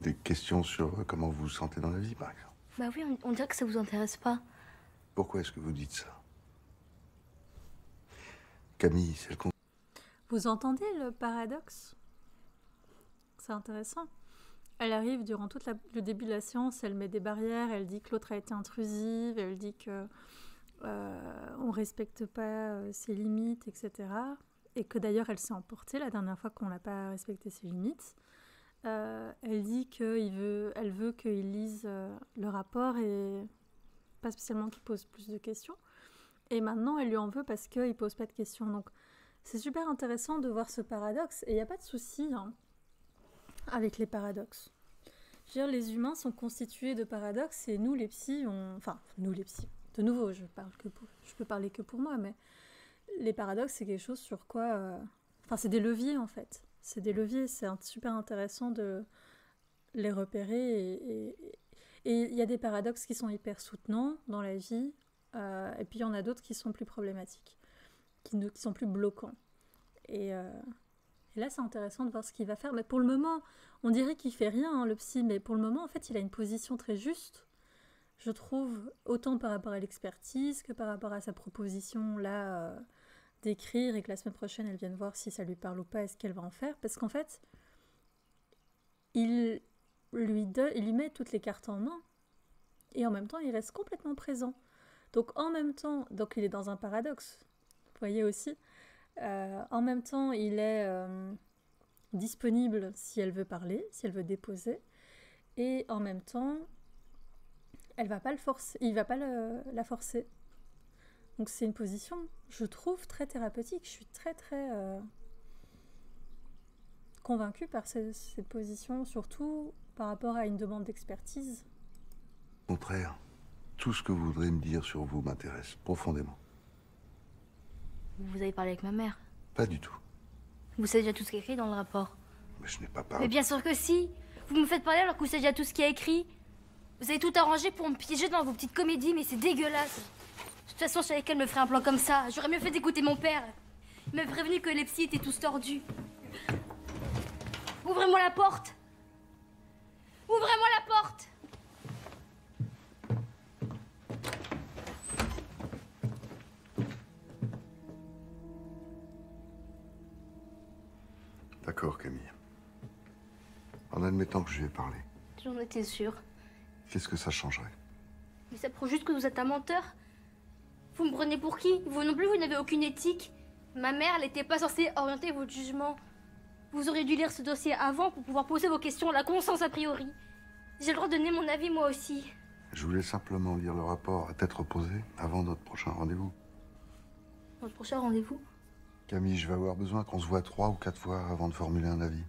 Des questions sur comment vous vous sentez dans la vie, par exemple. Bah oui, on dirait que ça vous intéresse pas. Pourquoi est-ce que vous dites ça? Camille, c'est le Vous entendez le paradoxe? C'est intéressant. Elle arrive durant tout le début de la séance, elle met des barrières, elle dit que l'autre a été intrusive, elle dit que on respecte pas ses limites, etc. Et que d'ailleurs elle s'est emportée la dernière fois qu'on n'a pas respecté ses limites. Elle dit qu'elle veut qu'il lise le rapport et pas spécialement qu'il pose plus de questions. Et maintenant elle lui en veut parce qu'il pose pas de questions. Donc c'est super intéressant de voir ce paradoxe. Et il n'y a pas de souci avec les paradoxes. Je veux dire, les humains sont constitués de paradoxes et nous les psys, enfin nous les psys, de nouveau je peux parler que pour moi, mais les paradoxes c'est quelque chose sur quoi... Enfin c'est des leviers en fait, c'est des leviers, c'est super intéressant de les repérer et il y a des paradoxes qui sont hyper soutenants dans la vie et puis il y en a d'autres qui sont plus problématiques, qui sont plus bloquants. Et là, c'est intéressant de voir ce qu'il va faire. Mais pour le moment, on dirait qu'il fait rien, le psy. Mais pour le moment, en fait, il a une position très juste, je trouve, autant par rapport à l'expertise que par rapport à sa proposition, là, d'écrire et que la semaine prochaine, elle vienne voir si ça lui parle ou pas et ce qu'elle va en faire. Parce qu'en fait, il lui met toutes les cartes en main et en même temps, il reste complètement présent. Donc, en même temps, il est dans un paradoxe. Vous voyez aussi en même temps, il est disponible si elle veut parler, si elle veut déposer, et en même temps, elle va pas le forcer, il va pas la forcer. Donc c'est une position, je trouve, très thérapeutique. Je suis très très convaincue par cette position, surtout par rapport à une demande d'expertise. Au contraire, tout ce que vous voudrez me dire sur vous m'intéresse profondément. Vous avez parlé avec ma mère. Pas du tout. Vous savez déjà tout ce qui est écrit dans le rapport. Mais je n'ai pas parlé. Mais bien sûr que si. Vous me faites parler alors que vous savez déjà tout ce qui est écrit. Vous avez tout arrangé pour me piéger dans vos petites comédies, mais c'est dégueulasse. De toute façon, je savais qu'elle me ferait un plan comme ça. J'aurais mieux fait d'écouter mon père. Il m'a prévenu que les psys étaient tous tordus. Ouvrez-moi la porte. Ouvrez-moi la porte. D'accord, Camille. En admettant que je lui ai parlé, J'en étais sûre. qu'est-ce que ça changerait? Mais ça prouve juste que vous êtes un menteur. Vous me prenez pour qui? Vous non plus, vous n'avez aucune éthique. Ma mère, elle n'était pas censée orienter votre jugement. Vous auriez dû lire ce dossier avant pour pouvoir poser vos questions à la conscience a priori. J'ai le droit de donner mon avis moi aussi. Je voulais simplement lire le rapport à tête reposée avant notre prochain rendez-vous. Notre prochain rendez-vous? Camille, je vais avoir besoin qu'on se voit 3 ou 4 fois avant de formuler un avis.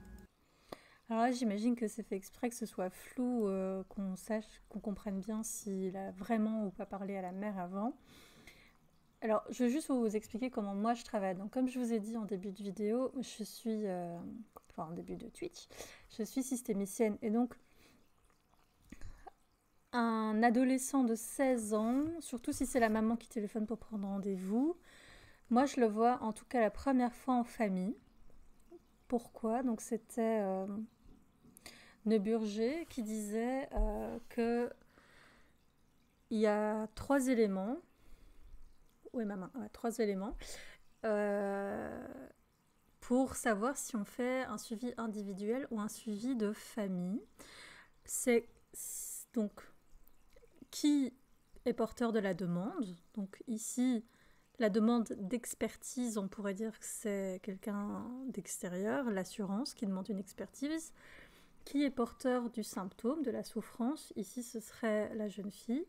Alors là, j'imagine que c'est fait exprès que ce soit flou, qu'on sache, qu'on comprenne bien s'il a vraiment ou pas parlé à la mère avant. Alors, je veux juste vous expliquer comment moi je travaille. Donc, comme je vous ai dit en début de vidéo, je suis, en début de Twitch, je suis systémicienne. Et donc, un adolescent de 16 ans, surtout si c'est la maman qui téléphone pour prendre rendez-vous, moi je le vois en tout cas la première fois en famille. Pourquoi? Donc, c'était Neuburger qui disait que il y a 3 éléments. Oui, maman, 3 éléments pour savoir si on fait un suivi individuel ou un suivi de famille. C'est donc qui est porteur de la demande. Donc ici, la demande d'expertise, on pourrait dire que c'est quelqu'un d'extérieur, l'assurance qui demande une expertise. Qui est porteur du symptôme, de la souffrance? Ici, ce serait la jeune fille.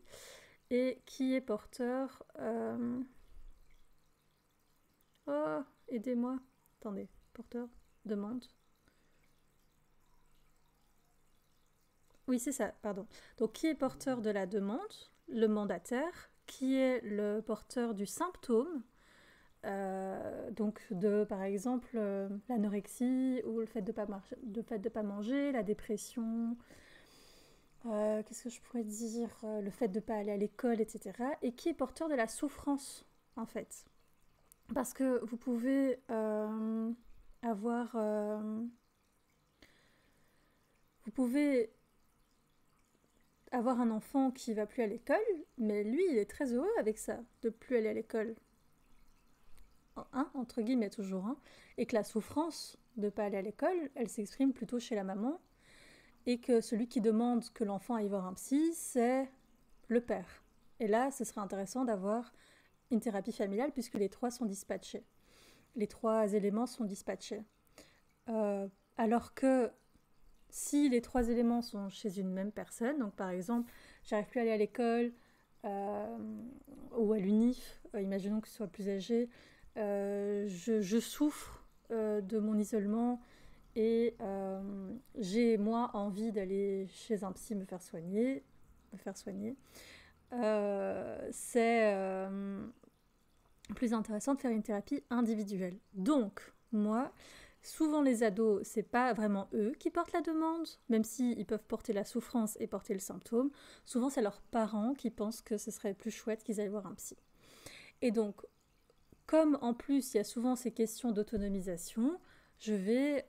Et qui est porteur... Oh, aidez-moi. Attendez, porteur, demande. Oui, c'est ça, pardon. Donc, qui est porteur de la demande? Le mandataire. Qui est le porteur du symptôme? Donc, par exemple, l'anorexie ou le fait de pas manger, la dépression... qu'est-ce que je pourrais dire? Le fait de ne pas aller à l'école, etc. Et qui est porteur de la souffrance, en fait. Parce que vous pouvez avoir... vous pouvez avoir un enfant qui va plus à l'école, mais lui, il est très heureux avec ça, de plus aller à l'école. Hein, entre guillemets, toujours. Hein. Et que la souffrance de ne pas aller à l'école, elle s'exprime plutôt chez la maman. et que celui qui demande que l'enfant aille voir un psy, c'est le père. Et là, ce serait intéressant d'avoir une thérapie familiale puisque les trois sont dispatchés. Les trois éléments sont dispatchés. Alors que si les trois éléments sont chez une même personne, donc par exemple, j'arrive plus à aller à l'école ou à l'UNIF, imaginons que ce soit plus âgé, je souffre de mon isolement et j'ai, moi, envie d'aller chez un psy me faire soigner. C'est plus intéressant de faire une thérapie individuelle. Donc, moi, souvent les ados, c'est pas vraiment eux qui portent la demande, même s'ils peuvent porter la souffrance et porter le symptôme. Souvent, c'est leurs parents qui pensent que ce serait plus chouette qu'ils aillent voir un psy. Et donc, comme en plus, il y a souvent ces questions d'autonomisation, je vais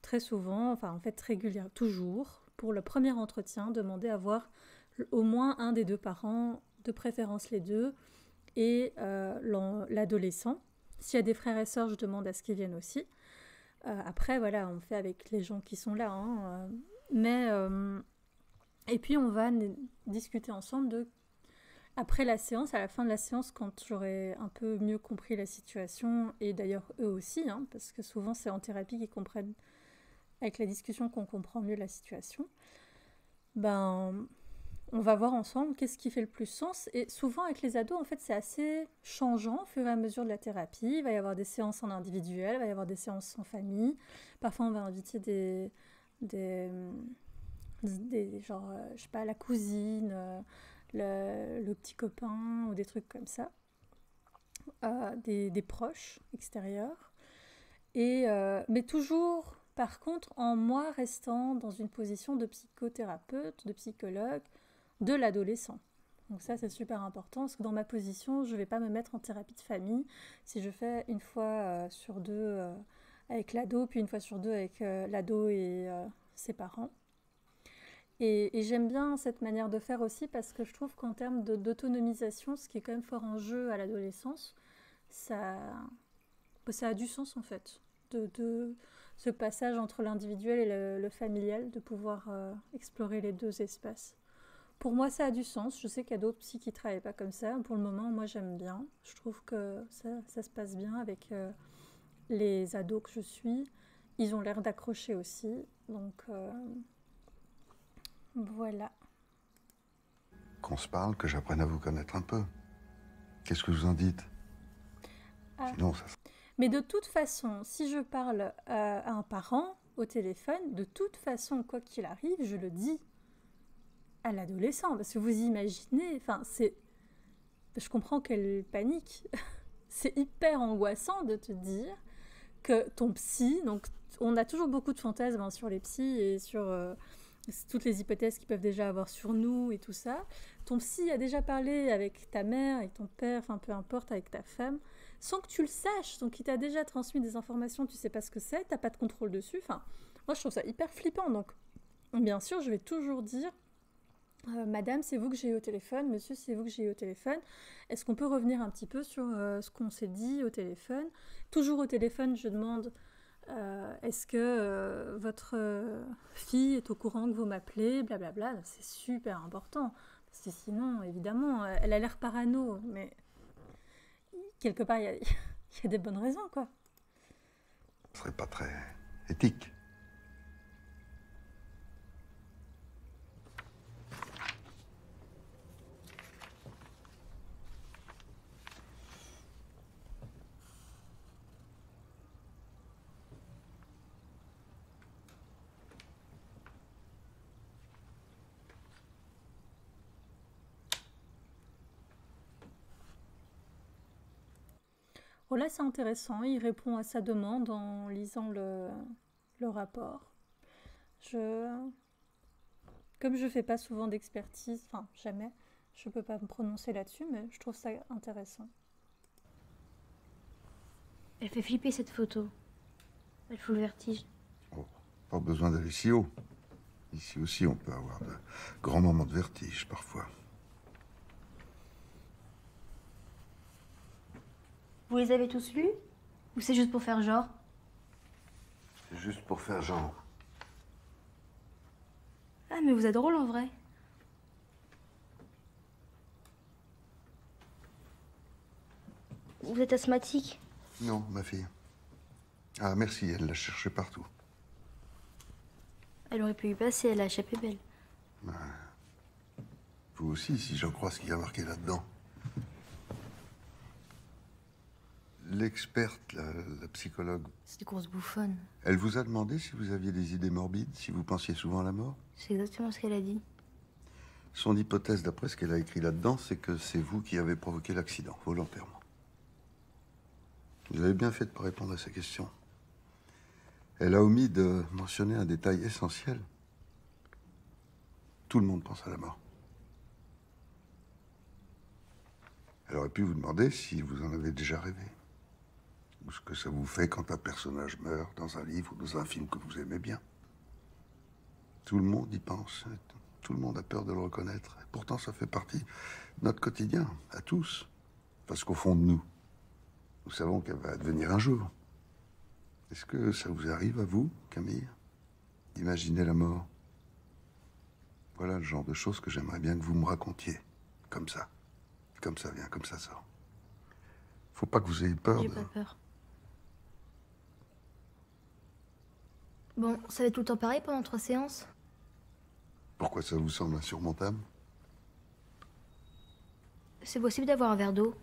très souvent, enfin en fait régulièrement, toujours, pour le premier entretien, demander à voir au moins un des deux parents, de préférence les deux, et l'adolescent. S'il y a des frères et sœurs, je demande à ce qu'ils viennent aussi. Après, voilà, on fait avec les gens qui sont là. Hein, et puis, on va discuter ensemble après la séance, à la fin de la séance, quand j'aurai un peu mieux compris la situation, et d'ailleurs eux aussi, hein, parce que souvent c'est en thérapie qu'ils comprennent, avec la discussion qu'on comprend mieux la situation, ben, on va voir ensemble qu'est-ce qui fait le plus sens. Et souvent avec les ados, en fait, c'est assez changeant au fur et à mesure de la thérapie. Il va y avoir des séances en individuel, il va y avoir des séances en famille. Parfois, on va inviter des genre, je sais pas, la cousine, le petit copain ou des trucs comme ça, des proches extérieurs. Mais toujours, par contre, en moi restant dans une position de psychothérapeute, de psychologue, de l'adolescent. Donc ça, c'est super important, parce que dans ma position, je ne vais pas me mettre en thérapie de famille si je fais une fois sur deux avec l'ado, puis une fois sur deux avec l'ado et ses parents. Et j'aime bien cette manière de faire aussi, parce que je trouve qu'en termes d'autonomisation, ce qui est quand même fort en jeu à l'adolescence, ça a du sens en fait, de ce passage entre l'individuel et le familial, de pouvoir explorer les deux espaces. Pour moi, ça a du sens. Je sais qu'il y a d'autres psys qui ne travaillent pas comme ça. Pour le moment, moi, j'aime bien. Je trouve que ça se passe bien avec les ados que je suis. Ils ont l'air d'accrocher aussi. Donc, voilà. Qu'on se parle, que j'apprenne à vous connaître un peu. Qu'est-ce que vous en dites? Sinon, ça... Mais de toute façon, si je parle à un parent au téléphone, de toute façon, quoi qu'il arrive, je le dis à l'adolescent, parce que vous imaginez, enfin, je comprends qu'elle panique, c'est hyper angoissant de te dire que ton psy, donc on a toujours beaucoup de fantasmes hein, sur les psys et sur toutes les hypothèses qu'ils peuvent déjà avoir sur nous et tout ça, ton psy a déjà parlé avec ta mère, avec ton père, enfin peu importe, avec ta femme, sans que tu le saches, donc il t'a déjà transmis des informations, tu sais pas ce que c'est, t'as pas de contrôle dessus, enfin, moi je trouve ça hyper flippant, donc bien sûr je vais toujours dire Madame, c'est vous que j'ai eu au téléphone, monsieur, c'est vous que j'ai eu au téléphone. Est-ce qu'on peut revenir un petit peu sur ce qu'on s'est dit au téléphone? Toujours au téléphone, je demande est-ce que votre fille est au courant que vous m'appelez? Blablabla, c'est super important. Parce que sinon, évidemment, elle a l'air parano, mais quelque part, il y a des bonnes raisons, quoi. Ce serait pas très éthique. Bon, là, c'est intéressant. Il répond à sa demande en lisant le rapport. Comme je fais pas souvent d'expertise, enfin, jamais, je peux pas me prononcer là-dessus, mais je trouve ça intéressant. Elle fait flipper cette photo. Elle fout le vertige. Oh, pas besoin d'aller si haut. Ici aussi, on peut avoir de grands moments de vertige, parfois. Vous les avez tous lus? Ou c'est juste pour faire genre? C'est juste pour faire genre. Ah, mais vous êtes drôle en vrai. Vous êtes asthmatique? Non, ma fille. Ah, merci, elle l'a cherché partout. Elle aurait pu y passer, elle a échappé belle. Vous aussi, si j'en crois ce qu'il y a marqué là-dedans. L'experte, la psychologue, C'est des grosses bouffonnes. elle vous a demandé si vous aviez des idées morbides, si vous pensiez souvent à la mort? C'est exactement ce qu'elle a dit. Son hypothèse, d'après ce qu'elle a écrit là-dedans, c'est que c'est vous qui avez provoqué l'accident, volontairement. Vous avez bien fait de ne pas répondre à ces questions. Elle a omis de mentionner un détail essentiel. Tout le monde pense à la mort. Elle aurait pu vous demander si vous en avez déjà rêvé. Ou ce que ça vous fait quand un personnage meurt dans un livre ou dans un film que vous aimez bien. Tout le monde y pense. Tout le monde a peur de le reconnaître. Et pourtant, ça fait partie de notre quotidien, à tous. Parce qu'au fond de nous, nous savons qu'elle va advenir un jour. Est-ce que ça vous arrive à vous, Camille, d'imaginer la mort? Voilà le genre de choses que j'aimerais bien que vous me racontiez. Comme ça. Comme ça vient, comme ça sort. Faut pas que vous ayez peur J'ai de... pas peur. Bon, ça va être tout le temps pareil pendant 3 séances? Pourquoi ça vous semble insurmontable? C'est possible d'avoir un verre d'eau?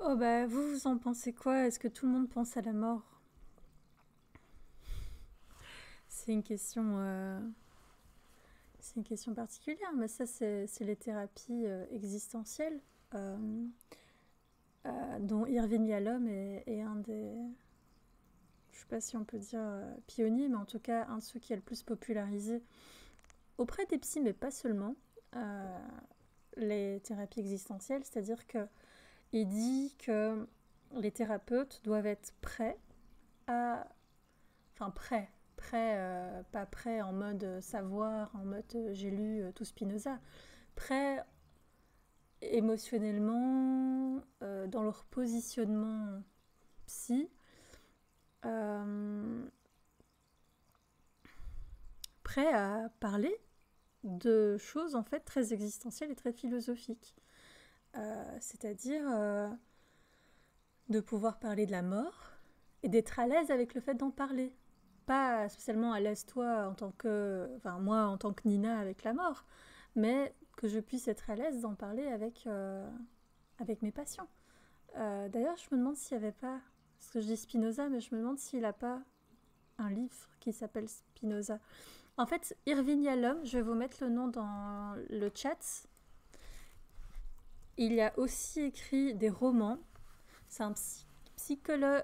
Oh bah, vous en pensez quoi? Est-ce que tout le monde pense à la mort? C'est une question particulière, mais ça, c'est les thérapies existentielles, dont Irving Yalom est un des, je sais pas si on peut dire pionnier, mais en tout cas un de ceux qui a le plus popularisé auprès des psys, mais pas seulement, les thérapies existentielles. C'est-à-dire que il dit que les thérapeutes doivent être prêts à... Enfin, pas prêts en mode savoir, en mode j'ai lu tout Spinoza. Prêts émotionnellement, dans leur positionnement psy, prêts à parler de choses en fait très existentielles et très philosophiques. C'est-à-dire de pouvoir parler de la mort et d'être à l'aise avec le fait d'en parler. Pas spécialement à l'aise toi en tant que... Enfin, moi en tant que Nina avec la mort, mais que je puisse être à l'aise d'en parler avec mes patients. D'ailleurs, je me demande s'il n'y avait pas... Parce que je dis Spinoza, mais je me demande s'il n'a pas un livre qui s'appelle Spinoza. En fait, Irving Yalom, je vais vous mettre le nom dans le chat. Il a aussi écrit des romans. C'est un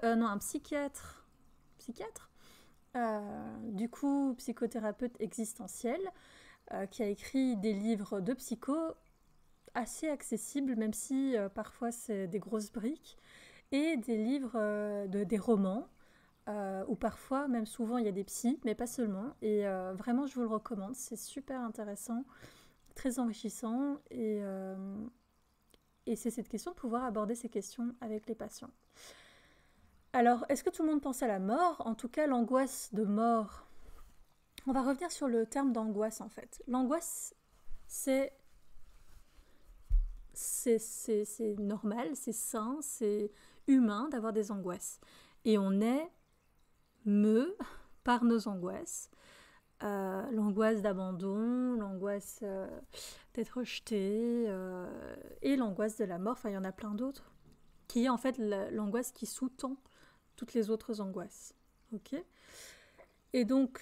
un psychiatre, du coup psychothérapeute existentiel, qui a écrit des livres de psycho assez accessibles, même si parfois c'est des grosses briques, et des livres, des romans, où parfois, même souvent, il y a des psys, mais pas seulement. Et vraiment, je vous le recommande, c'est super intéressant, très enrichissant, et c'est cette question de pouvoir aborder ces questions avec les patients. Alors, est-ce que tout le monde pense à la mort? En tout cas, l'angoisse de mort. On va revenir sur le terme d'angoisse, en fait. L'angoisse, c'est normal, c'est sain, c'est humain d'avoir des angoisses. Et on est par nos angoisses. L'angoisse d'abandon, l'angoisse d'être rejeté, et l'angoisse de la mort, enfin il y en a plein d'autres, qui est en fait l'angoisse qui sous-tend toutes les autres angoisses. Ok ? Et donc,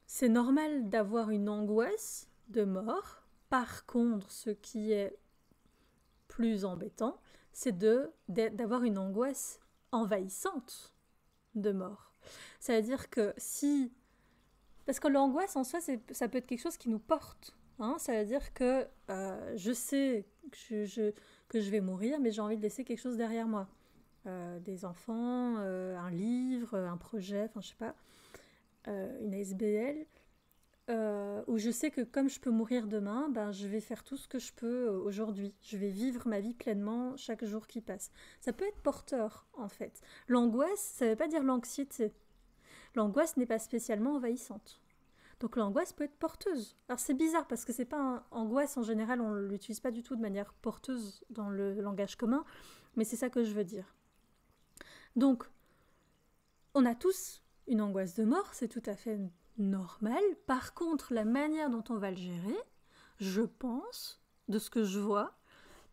c'est normal d'avoir une angoisse de mort. Par contre, ce qui est plus embêtant, c'est d'avoir une angoisse envahissante de mort. Ça veut dire que si... Parce que l'angoisse en soi, ça peut être quelque chose qui nous porte. Hein, ça veut dire que je sais que je vais mourir, mais j'ai envie de laisser quelque chose derrière moi. Des enfants, un livre, un projet, enfin je sais pas, une ASBL. où je sais que comme je peux mourir demain, ben, je vais faire tout ce que je peux aujourd'hui. Je vais vivre ma vie pleinement chaque jour qui passe. Ça peut être porteur, en fait. L'angoisse, ça ne veut pas dire l'anxiété. L'angoisse n'est pas spécialement envahissante. Donc l'angoisse peut être porteuse. Alors c'est bizarre parce que c'est pas angoisse en général, on ne l'utilise pas du tout de manière porteuse dans le langage commun, mais c'est ça que je veux dire. Donc, on a tous une angoisse de mort, c'est tout à fait normal. Par contre, la manière dont on va le gérer, je pense, de ce que je vois,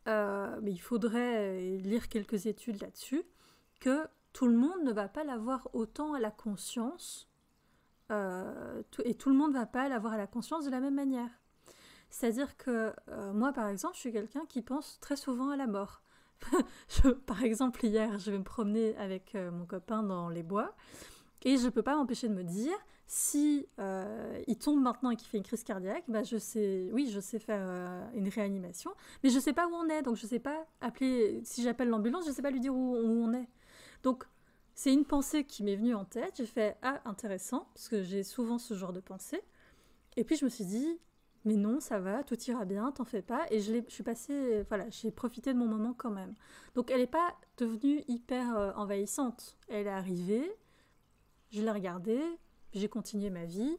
mais il faudrait lire quelques études là-dessus, que tout le monde ne va pas l'avoir autant à la conscience, et tout le monde ne va pas l'avoir à la conscience de la même manière. C'est-à-dire que moi, par exemple, je suis quelqu'un qui pense très souvent à la mort. Par exemple, hier, je vais me promener avec mon copain dans les bois, et je ne peux pas m'empêcher de me dire, si il tombe maintenant et qu'il fait une crise cardiaque, bah je sais faire une réanimation, mais je ne sais pas où on est, donc je ne sais pas appeler, si j'appelle l'ambulance, je ne sais pas lui dire où on est. Donc, c'est une pensée qui m'est venue en tête, j'ai fait « Ah, intéressant », parce que j'ai souvent ce genre de pensée, et puis je me suis dit « Mais non, ça va, tout ira bien, t'en fais pas », et je suis passée, voilà, j'ai profité de mon moment quand même. Donc elle n'est pas devenue hyper envahissante, elle est arrivée, je l'ai regardée, j'ai continué ma vie,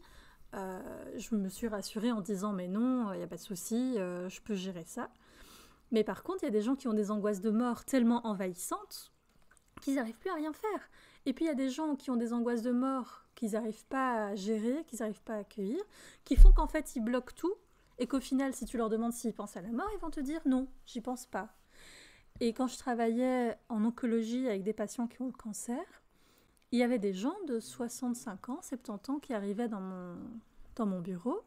je me suis rassurée en disant « Mais non, il n'y a pas de souci, je peux gérer ça ». Mais par contre, il y a des gens qui ont des angoisses de mort tellement envahissantes qu'ils n'arrivent plus à rien faire. Et puis il y a des gens qui ont des angoisses de mort qu'ils n'arrivent pas à gérer, qu'ils n'arrivent pas à accueillir, qui font qu'en fait ils bloquent tout, et qu'au final, si tu leur demandes s'ils pensent à la mort, ils vont te dire non, j'y pense pas. Et quand je travaillais en oncologie avec des patients qui ont le cancer, il y avait des gens de 65 ans, 70 ans qui arrivaient dans mon bureau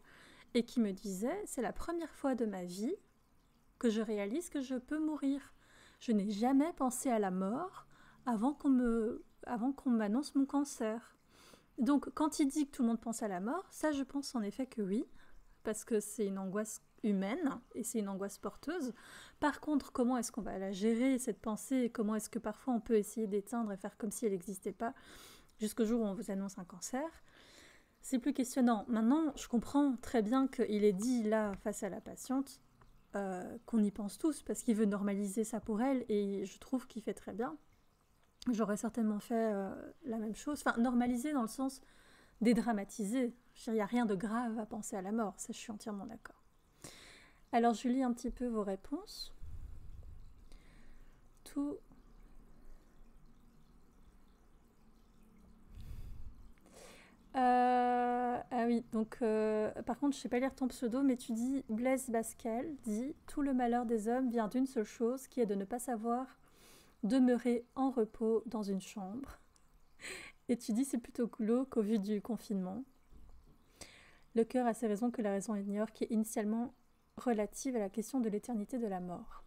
et qui me disaient « C'est la première fois de ma vie que je réalise que je peux mourir. Je n'ai jamais pensé à la mort avant qu'on m'annonce mon cancer. » Donc, quand il dit que tout le monde pense à la mort, ça, je pense en effet que oui, parce que c'est une angoisse humaine et c'est une angoisse porteuse. Par contre, comment est-ce qu'on va la gérer, cette pensée, et comment est-ce que parfois on peut essayer d'éteindre et faire comme si elle n'existait pas jusqu'au jour où on vous annonce un cancer, c'est plus questionnant. Maintenant, je comprends très bien qu'il est dit là, face à la patiente, qu'on y pense tous, parce qu'il veut normaliser ça pour elle, et je trouve qu'il fait très bien. J'aurais certainement fait la même chose. Enfin, normaliser dans le sens dédramatiser. Il n'y a rien de grave à penser à la mort, ça je suis entièrement d'accord. Alors je lis un petit peu vos réponses. Ah oui, donc par contre je sais pas lire ton pseudo, mais tu dis Blaise Pascal dit « Tout le malheur des hommes vient d'une seule chose, qui est de ne pas savoir demeurer en repos dans une chambre. » Et tu dis c'est plutôt glauque au vu du confinement. Le cœur a ses raisons que la raison ignore, qui est initialement relative à la question de l'éternité de la mort.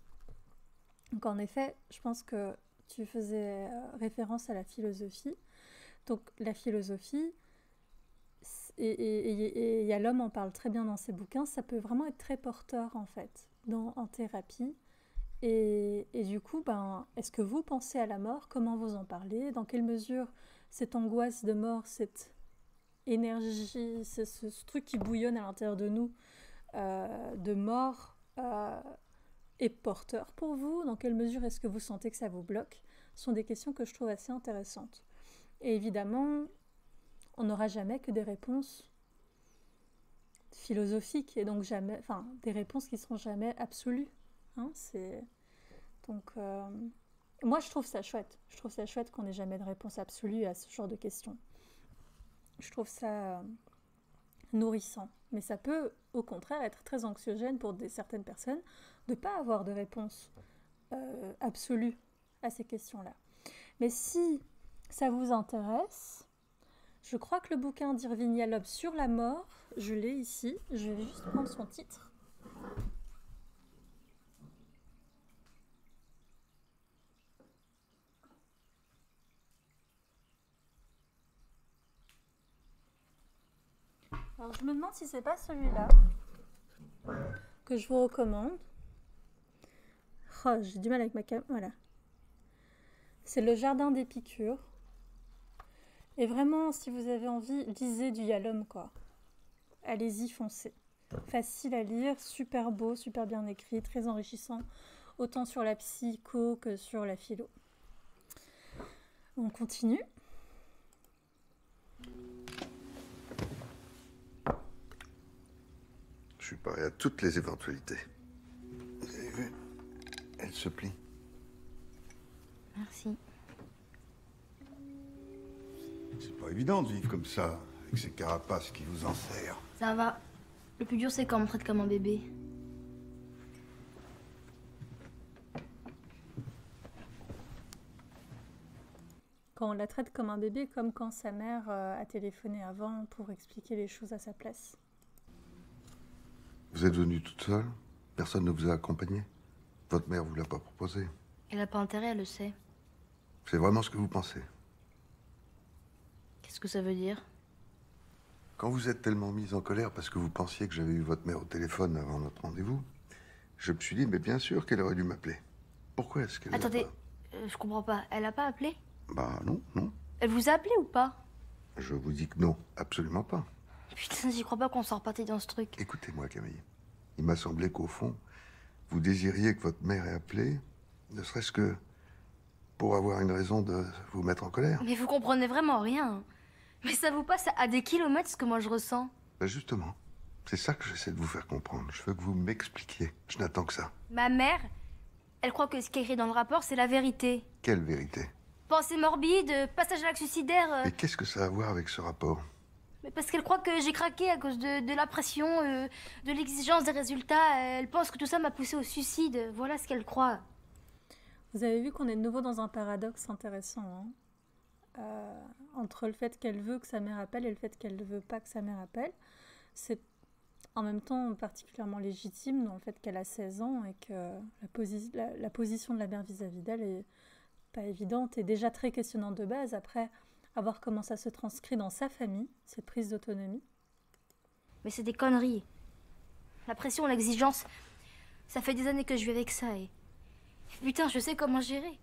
Donc en effet, je pense que tu faisais référence à la philosophie. Donc la philosophie, et y a l'homme en parle très bien dans ses bouquins, ça peut vraiment être très porteur en fait, en thérapie. Et du coup, est-ce que vous pensez à la mort? Comment vous en parlez? Dans quelle mesure cette angoisse de mort, cette énergie, ce truc qui bouillonne à l'intérieur de nous, de mort, est porteur pour vous? Dans quelle mesure est-ce que vous sentez que ça vous bloque? Ce sont des questions que je trouve assez intéressantes. Et évidemment, on n'aura jamais que des réponses philosophiques, et donc jamais, enfin, des réponses qui ne seront jamais absolues. Hein, donc, moi, je trouve ça chouette. Je trouve ça chouette qu'on n'ait jamais de réponse absolue à ce genre de questions. Je trouve ça nourrissant. Mais ça peut, au contraire, être très anxiogène pour certaines personnes de ne pas avoir de réponse absolue à ces questions-là. Mais si ça vous intéresse, je crois que le bouquin d'Irving Yalom sur la mort, je l'ai ici. Je vais juste prendre son titre. Alors je me demande si c'est pas celui-là que je vous recommande. Oh, j'ai du mal avec ma cam. Voilà. C'est Le Jardin d'Épicure. Et vraiment, si vous avez envie, lisez du Yalom, quoi. allez-y, foncez. Facile à lire, super beau, super bien écrit, très enrichissant, autant sur la psycho que sur la philo. On continue. Je suis paré à toutes les éventualités. Vous avez vu? Elle se plie. Merci. C'est pas évident de vivre comme ça, avec ces carapaces qui vous enserrent. Ça va. Le plus dur, c'est quand on me traite comme un bébé. Quand on la traite comme un bébé, comme quand sa mère a téléphoné avant pour expliquer les choses à sa place. Vous êtes venue toute seule? Personne ne vous a accompagné? Votre mère vous l'a pas proposé? Elle a pas intérêt, elle le sait. C'est vraiment ce que vous pensez? Qu'est-ce que ça veut dire? Quand vous êtes tellement mise en colère parce que vous pensiez que j'avais eu votre mère au téléphone avant notre rendez-vous, je me suis dit, mais bien sûr qu'elle aurait dû m'appeler. Pourquoi est-ce qu'elle l'a Attendez, pas? je comprends pas. Elle a pas appelé? Bah non, non. Elle vous a appelé ou pas? Je vous dis que non, absolument pas. Putain, j'y crois pas qu'on soit reparti dans ce truc. Écoutez-moi, Camille. Il m'a semblé qu'au fond, vous désiriez que votre mère ait appelé, ne serait-ce que pour avoir une raison de vous mettre en colère. Mais vous comprenez vraiment rien. Mais ça vous passe à des kilomètres ce que moi je ressens. Ben justement, c'est ça que j'essaie de vous faire comprendre. Je veux que vous m'expliquiez. Je n'attends que ça. Ma mère, elle croit que ce qui est écrit dans le rapport, c'est la vérité. Quelle vérité? Pensée morbide, passage à l'acte suicidaire. Et qu'est-ce que ça a à voir avec ce rapport? Mais parce qu'elle croit que j'ai craqué à cause de la pression, de l'exigence des résultats. Elle pense que tout ça m'a poussé au suicide. Voilà ce qu'elle croit. Vous avez vu qu'on est de nouveau dans un paradoxe intéressant, hein, entre le fait qu'elle veut que sa mère appelle et le fait qu'elle ne veut pas que sa mère appelle. C'est en même temps particulièrement légitime dans le fait qu'elle a 16 ans et que la position de la mère vis-à-vis d'elle est pas évidente et déjà très questionnante de base. Après, à voir comment ça se transcrit dans sa famille, cette prise d'autonomie. Mais c'est des conneries. La pression, l'exigence, ça fait des années que je vis avec ça et... Putain, je sais comment gérer.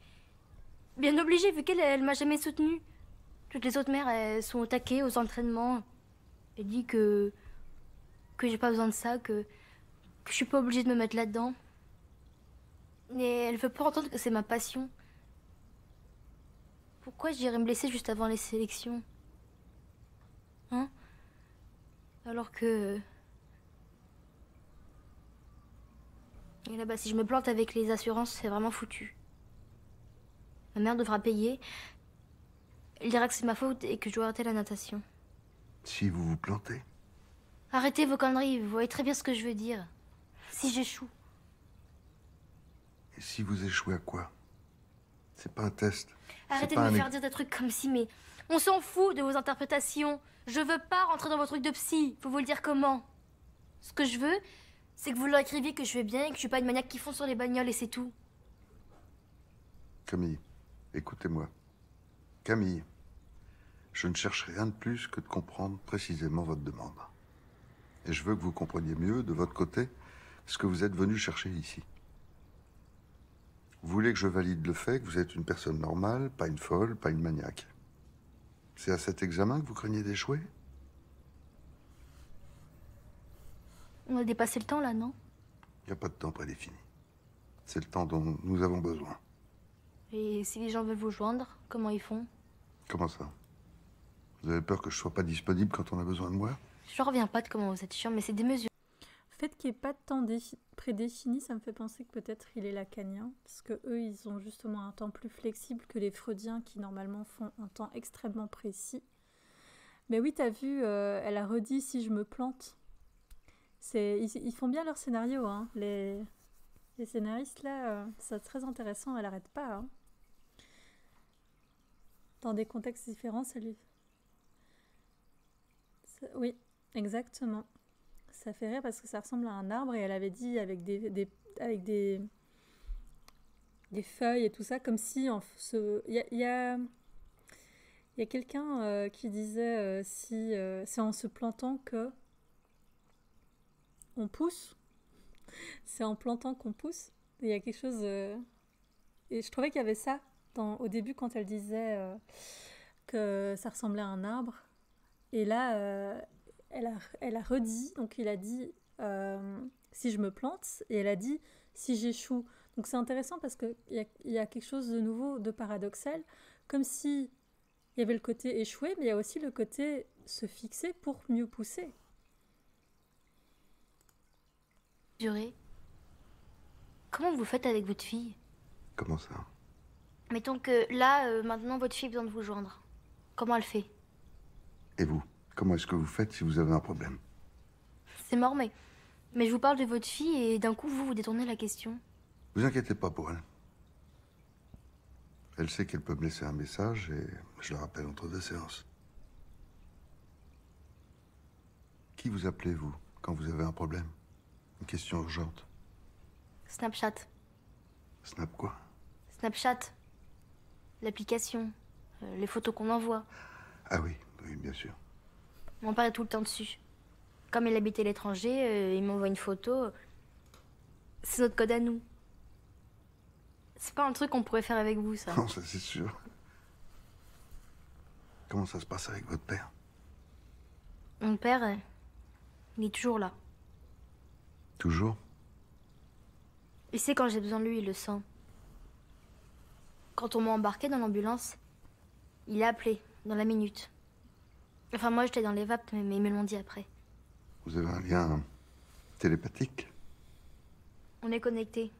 Bien obligée, vu qu'elle elle m'a jamais soutenue. Toutes les autres mères, elles sont au taquet, aux entraînements. Elle dit que j'ai pas besoin de ça, que je suis pas obligée de me mettre là-dedans. Mais elle veut pas entendre que c'est ma passion. Pourquoi j'irais me blesser juste avant les sélections? Hein? Alors que... Et là-bas, si je me plante avec les assurances, c'est vraiment foutu. Ma mère devra payer. Elle dira que c'est ma faute et que je dois arrêter la natation. Si vous vous plantez? Arrêtez vos conneries, vous voyez très bien ce que je veux dire. Si j'échoue. Et si vous échouez à quoi? C'est pas un test. Arrêtez C'est de pas me un faire dire des trucs comme si, mais... On s'en fout de vos interprétations. Je veux pas rentrer dans vos trucs de psy. Faut vous le dire comment. Ce que je veux, c'est que vous leur écriviez que je vais bien et que je suis pas une maniaque qui fonce sur les bagnoles et c'est tout. Camille, écoutez-moi. Camille, je ne cherche rien de plus que de comprendre précisément votre demande. Et je veux que vous compreniez mieux, de votre côté, ce que vous êtes venu chercher ici. Vous voulez que je valide le fait que vous êtes une personne normale, pas une folle, pas une maniaque. C'est à cet examen que vous craignez d'échouer? On a dépassé le temps là, non? Il n'y a pas de temps prédéfini. C'est le temps dont nous avons besoin. Et si les gens veulent vous joindre, comment ils font? Comment ça? Vous avez peur que je sois pas disponible quand on a besoin de moi? Je reviens pas de comment vous êtes chiant, mais c'est démesuré. Le fait qu'il n'y ait pas de temps prédéfini, ça me fait penser que peut-être il est lacanien, parce que eux, ils ont justement un temps plus flexible que les freudiens qui normalement font un temps extrêmement précis. Mais oui, t'as vu, elle a redit si je me plante. Ils font bien leur scénario, hein. Les scénaristes là, c'est très intéressant, elle arrête pas. Hein. Dans des contextes différents, oui, exactement. Ça fait rire parce que ça ressemble à un arbre et elle avait dit avec des feuilles et tout ça, comme si il y a quelqu'un qui disait si c'est en se plantant que on pousse, c'est en plantant qu'on pousse. Il y a quelque chose et je trouvais qu'il y avait ça au début quand elle disait que ça ressemblait à un arbre. Et là, elle a redit, donc il a dit si je me plante, et elle a dit si j'échoue. Donc c'est intéressant parce qu'il y a quelque chose de nouveau, de paradoxal, comme si il y avait le côté échouer, mais il y a aussi le côté se fixer pour mieux pousser. Juré, comment vous faites avec votre fille? Comment ça? Mettons que là, maintenant, votre fille a besoin de vous joindre. Comment elle fait? Et vous? Comment est-ce que vous faites si vous avez un problème? C'est mort, mais je vous parle de votre fille et d'un coup, vous détournez la question. Vous inquiétez pas pour elle. Elle sait qu'elle peut me laisser un message et je la rappelle entre 2 séances. Qui vous appelez, vous, quand vous avez un problème? Une question urgente? Snapchat. Snap quoi? Snapchat. L'application. Les photos qu'on envoie. Ah oui, oui, bien sûr. Mon père est tout le temps dessus. Comme il habitait à l'étranger, il m'envoie une photo. C'est notre code à nous. C'est pas un truc qu'on pourrait faire avec vous, ça. Non, ça c'est sûr. Comment ça se passe avec votre père? Mon père, il est toujours là. Toujours? Il sait quand j'ai besoin de lui, il le sent. Quand on m'a embarqué dans l'ambulance, il a appelé, dans la minute. Enfin, moi, j'étais dans les vapes, mais ils me l'ont dit après. Vous avez un lien télépathique? On est connectés.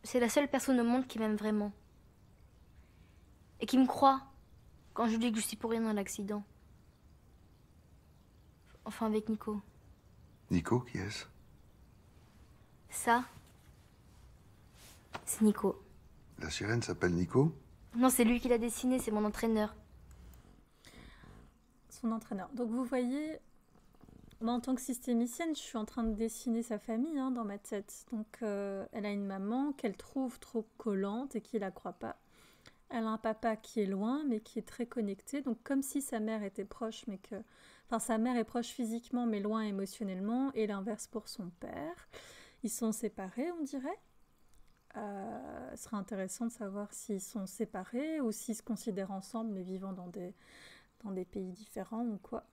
C'est la seule personne au monde qui m'aime vraiment. Et qui me croit quand je dis que je suis pour rien dans l'accident. Enfin, avec Nico. Nico, qui est-ce? Ça, c'est Nico. La sirène s'appelle Nico? Non, c'est lui qui l'a dessiné, c'est mon entraîneur. Son entraîneur. Donc vous voyez, moi en tant que systémicienne, je suis en train de dessiner sa famille dans ma tête. Donc elle a une maman qu'elle trouve trop collante et qui la croit pas. Elle a un papa qui est loin mais qui est très connecté. Donc comme si sa mère était proche, mais que... Enfin, sa mère est proche physiquement mais loin émotionnellement, et l'inverse pour son père. Ils sont séparés, on dirait. Ce serait intéressant de savoir s'ils sont séparés ou s'ils se considèrent ensemble mais vivant dans des pays différents ou quoi.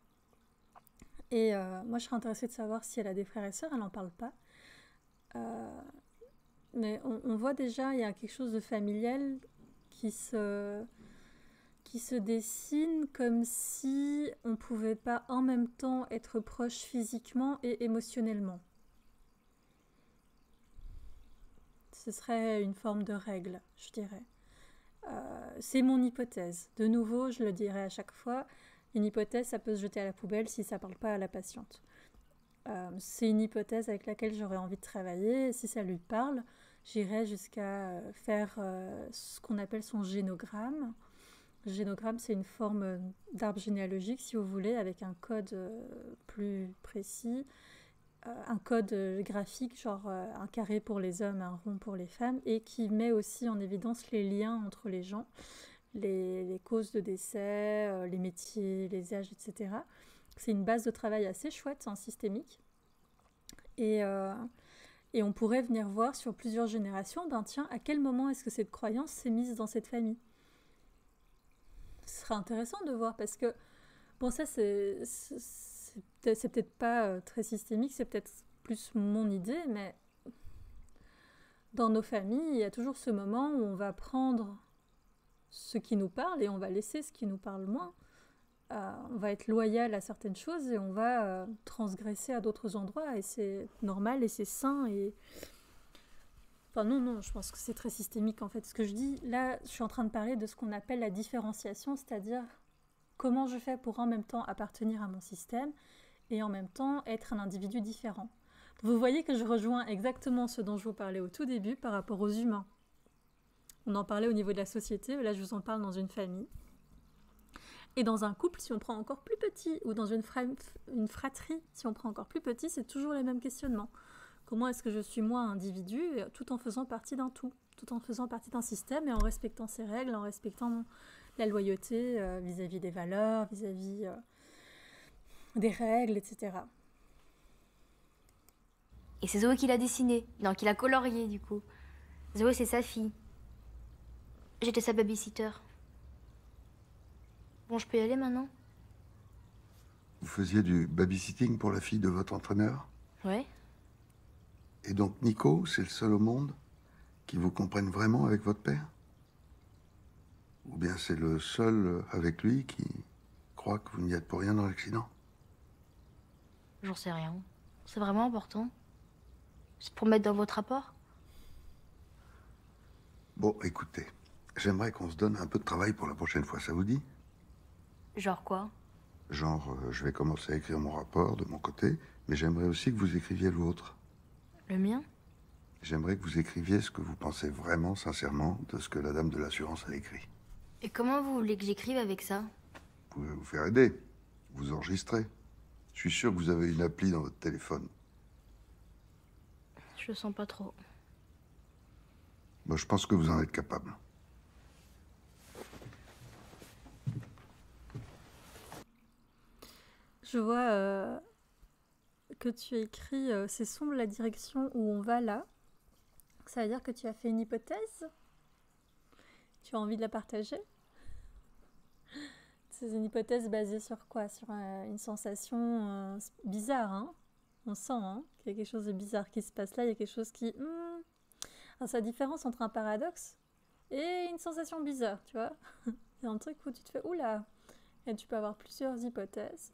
Et moi, je serais intéressée de savoir si elle a des frères et sœurs. Elle n'en parle pas. Mais on voit déjà, il y a quelque chose de familial qui se dessine, comme si on ne pouvait pas en même temps être proche physiquement et émotionnellement. Ce serait une forme de règle, je dirais. C'est mon hypothèse. De nouveau, je le dirai à chaque fois, une hypothèse, ça peut se jeter à la poubelle si ça ne parle pas à la patiente. C'est une hypothèse avec laquelle j'aurais envie de travailler. Si ça lui parle, j'irai jusqu'à faire ce qu'on appelle son génogramme. Le génogramme, c'est une forme d'arbre généalogique, si vous voulez, avec un code plus précis, un code graphique, genre un carré pour les hommes, un rond pour les femmes, et qui met aussi en évidence les liens entre les gens, les causes de décès, les métiers, les âges, etc. C'est une base de travail assez chouette en systémique. Et on pourrait venir voir sur plusieurs générations, tiens, à quel moment est-ce que cette croyance s'est mise dans cette famille? Ce serait intéressant de voir, parce que, bon, ça c'est peut-être pas très systémique, c'est peut-être plus mon idée, mais dans nos familles, il y a toujours ce moment où on va prendre ce qui nous parle et on va laisser ce qui nous parle moins. On va être loyal à certaines choses et on va transgresser à d'autres endroits, et c'est normal et c'est sain. Et... Enfin non, je pense que c'est très systémique en fait. Ce que je dis, là, je suis en train de parler de ce qu'on appelle la différenciation, c'est-à-dire comment je fais pour en même temps appartenir à mon système et en même temps être un individu différent. Vous voyez que je rejoins exactement ce dont je vous parlais au tout début par rapport aux humains. On en parlait au niveau de la société, là je vous en parle dans une famille. Et dans un couple, si on prend encore plus petit, ou dans une fratrie, si on prend encore plus petit, c'est toujours les mêmes questionnements. Comment est-ce que je suis moi individu, tout en faisant partie d'un tout, tout en faisant partie d'un système et en respectant ses règles, en respectant la loyauté vis-à-vis des valeurs, vis-à-vis des règles, etc. Et c'est Zoé qui l'a dessiné, non, qui l'a colorié du coup. Zoé, c'est sa fille. J'étais sa babysitter. Bon, je peux y aller maintenant? Vous faisiez du babysitting pour la fille de votre entraîneur? Ouais. Et donc Nico, c'est le seul au monde qui vous comprenne vraiment avec votre père? Ou bien c'est le seul avec lui qui croit que vous n'y êtes pour rien dans l'accident? J'en sais rien. C'est vraiment important? C'est pour mettre dans votre rapport? Bon, écoutez, j'aimerais qu'on se donne un peu de travail pour la prochaine fois, ça vous dit? Genre quoi? Genre, je vais commencer à écrire mon rapport de mon côté, mais j'aimerais aussi que vous écriviez le vôtre. Le mien? J'aimerais que vous écriviez ce que vous pensez vraiment, sincèrement, de ce que la dame de l'assurance a écrit. Et comment vous voulez que j'écrive avec ça? Vous pouvez vous faire aider, vous enregistrer. Je suis sûr que vous avez une appli dans votre téléphone. Je le sens pas trop. Moi, je pense que vous en êtes capable. Je vois que tu écris c'est sombre la direction où on va là. Ça veut dire que tu as fait une hypothèse? Tu as envie de la partager? C'est une hypothèse basée sur quoi? Sur une sensation bizarre, hein? On sent hein, qu'il y a quelque chose de bizarre qui se passe là. Il y a quelque chose qui... Alors, c'est la différence entre un paradoxe et une sensation bizarre, tu vois. Il y a un truc où tu te fais oula. Et tu peux avoir plusieurs hypothèses.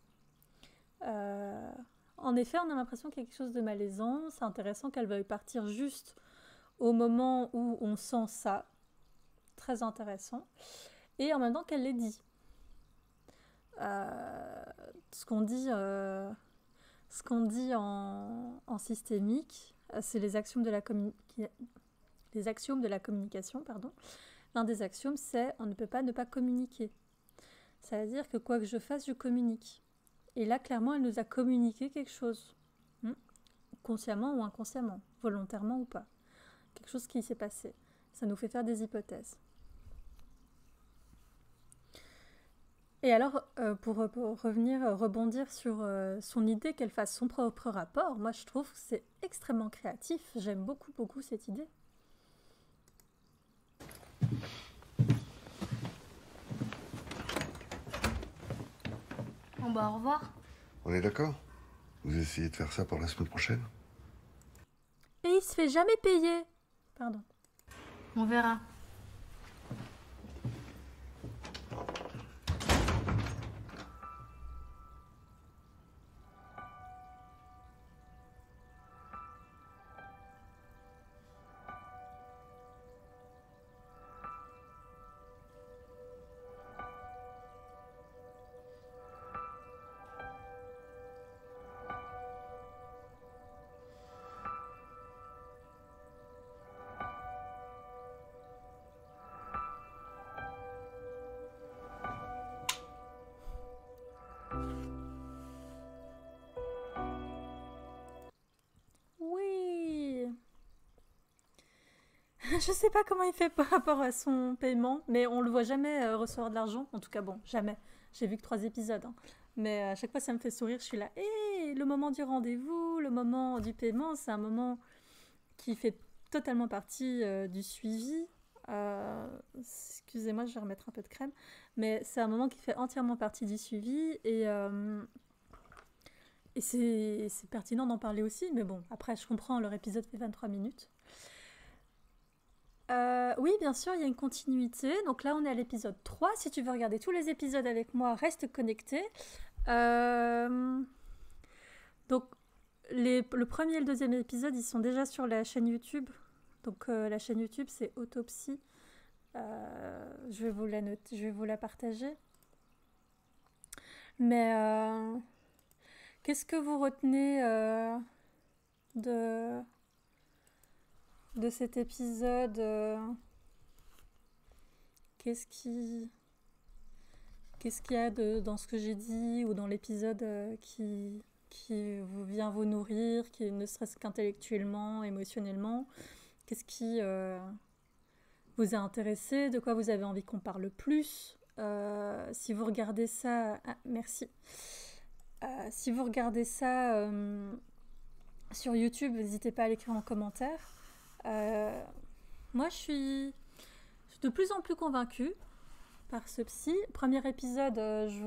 En effet, on a l'impression qu'il y a quelque chose de malaisant. C'est intéressant qu'elle veuille partir juste au moment où on sent ça. Très intéressant. Et en même temps qu'elle l'ait dit. Ce qu'on dit en systémique, c'est les axiomes de la communication. Pardon. L'un des axiomes, c'est on ne peut pas ne pas communiquer. Ça veut dire que quoi que je fasse, je communique. Et là, clairement, elle nous a communiqué quelque chose. Consciemment ou inconsciemment, volontairement ou pas. Quelque chose qui s'est passé. Ça nous fait faire des hypothèses. Et alors, pour rebondir sur son idée qu'elle fasse son propre rapport, moi je trouve que c'est extrêmement créatif. J'aime beaucoup, beaucoup cette idée. Bon bah au revoir. On est d'accord? Vous essayez de faire ça pour la semaine prochaine? Et il se fait jamais payer. Pardon. On verra. Je sais pas comment il fait par rapport à son paiement, mais on le voit jamais recevoir de l'argent. En tout cas, bon, jamais. J'ai vu que 3 épisodes. Hein. Mais à chaque fois, ça me fait sourire. Je suis là. Et le moment du rendez-vous, le moment du paiement, c'est un moment qui fait totalement partie du suivi. Excusez-moi, je vais remettre un peu de crème. Mais c'est un moment qui fait entièrement partie du suivi. Et c'est pertinent d'en parler aussi. Mais bon, après, je comprends, leur épisode fait 23 minutes. Oui, bien sûr, il y a une continuité. Donc là, on est à l'épisode 3. Si tu veux regarder tous les épisodes avec moi, reste connecté. Donc, le premier et le deuxième épisode, ils sont déjà sur la chaîne YouTube. Donc, la chaîne YouTube, c'est Autopsie. Je vais vous la noter, je vais vous la partager. Mais qu'est-ce que vous retenez de cet épisode? Qu'est-ce qu'il y a dans ce que j'ai dit ou dans l'épisode qui vient vous nourrir, qui ne serait-ce qu'intellectuellement, émotionnellement? Qu'est-ce qui vous a intéressé? De quoi vous avez envie qu'on parle plus? Si vous regardez ça... Ah, merci. Si vous regardez ça sur YouTube, n'hésitez pas à l'écrire en commentaire. Moi, je suis de plus en plus convaincue. par ce psy. Premier épisode, je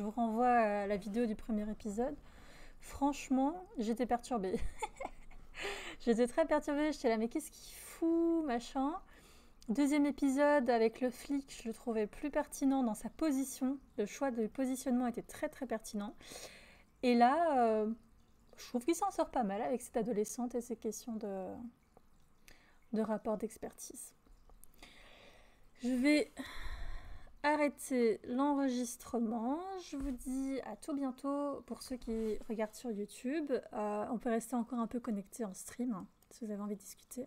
vous renvoie à la vidéo du premier épisode. Franchement, j'étais perturbée. J'étais très perturbée, j'étais là, mais qu'est-ce qu'il fout, machin. Deuxième épisode, avec le flic, je le trouvais plus pertinent dans sa position. Le choix de positionnement était très très pertinent. Et là, je trouve qu'il s'en sort pas mal avec cette adolescente et ces questions de rapport d'expertise. Je vais arrêter l'enregistrement. Je vous dis à tout bientôt pour ceux qui regardent sur YouTube. On peut rester encore un peu connecté en stream si vous avez envie de discuter.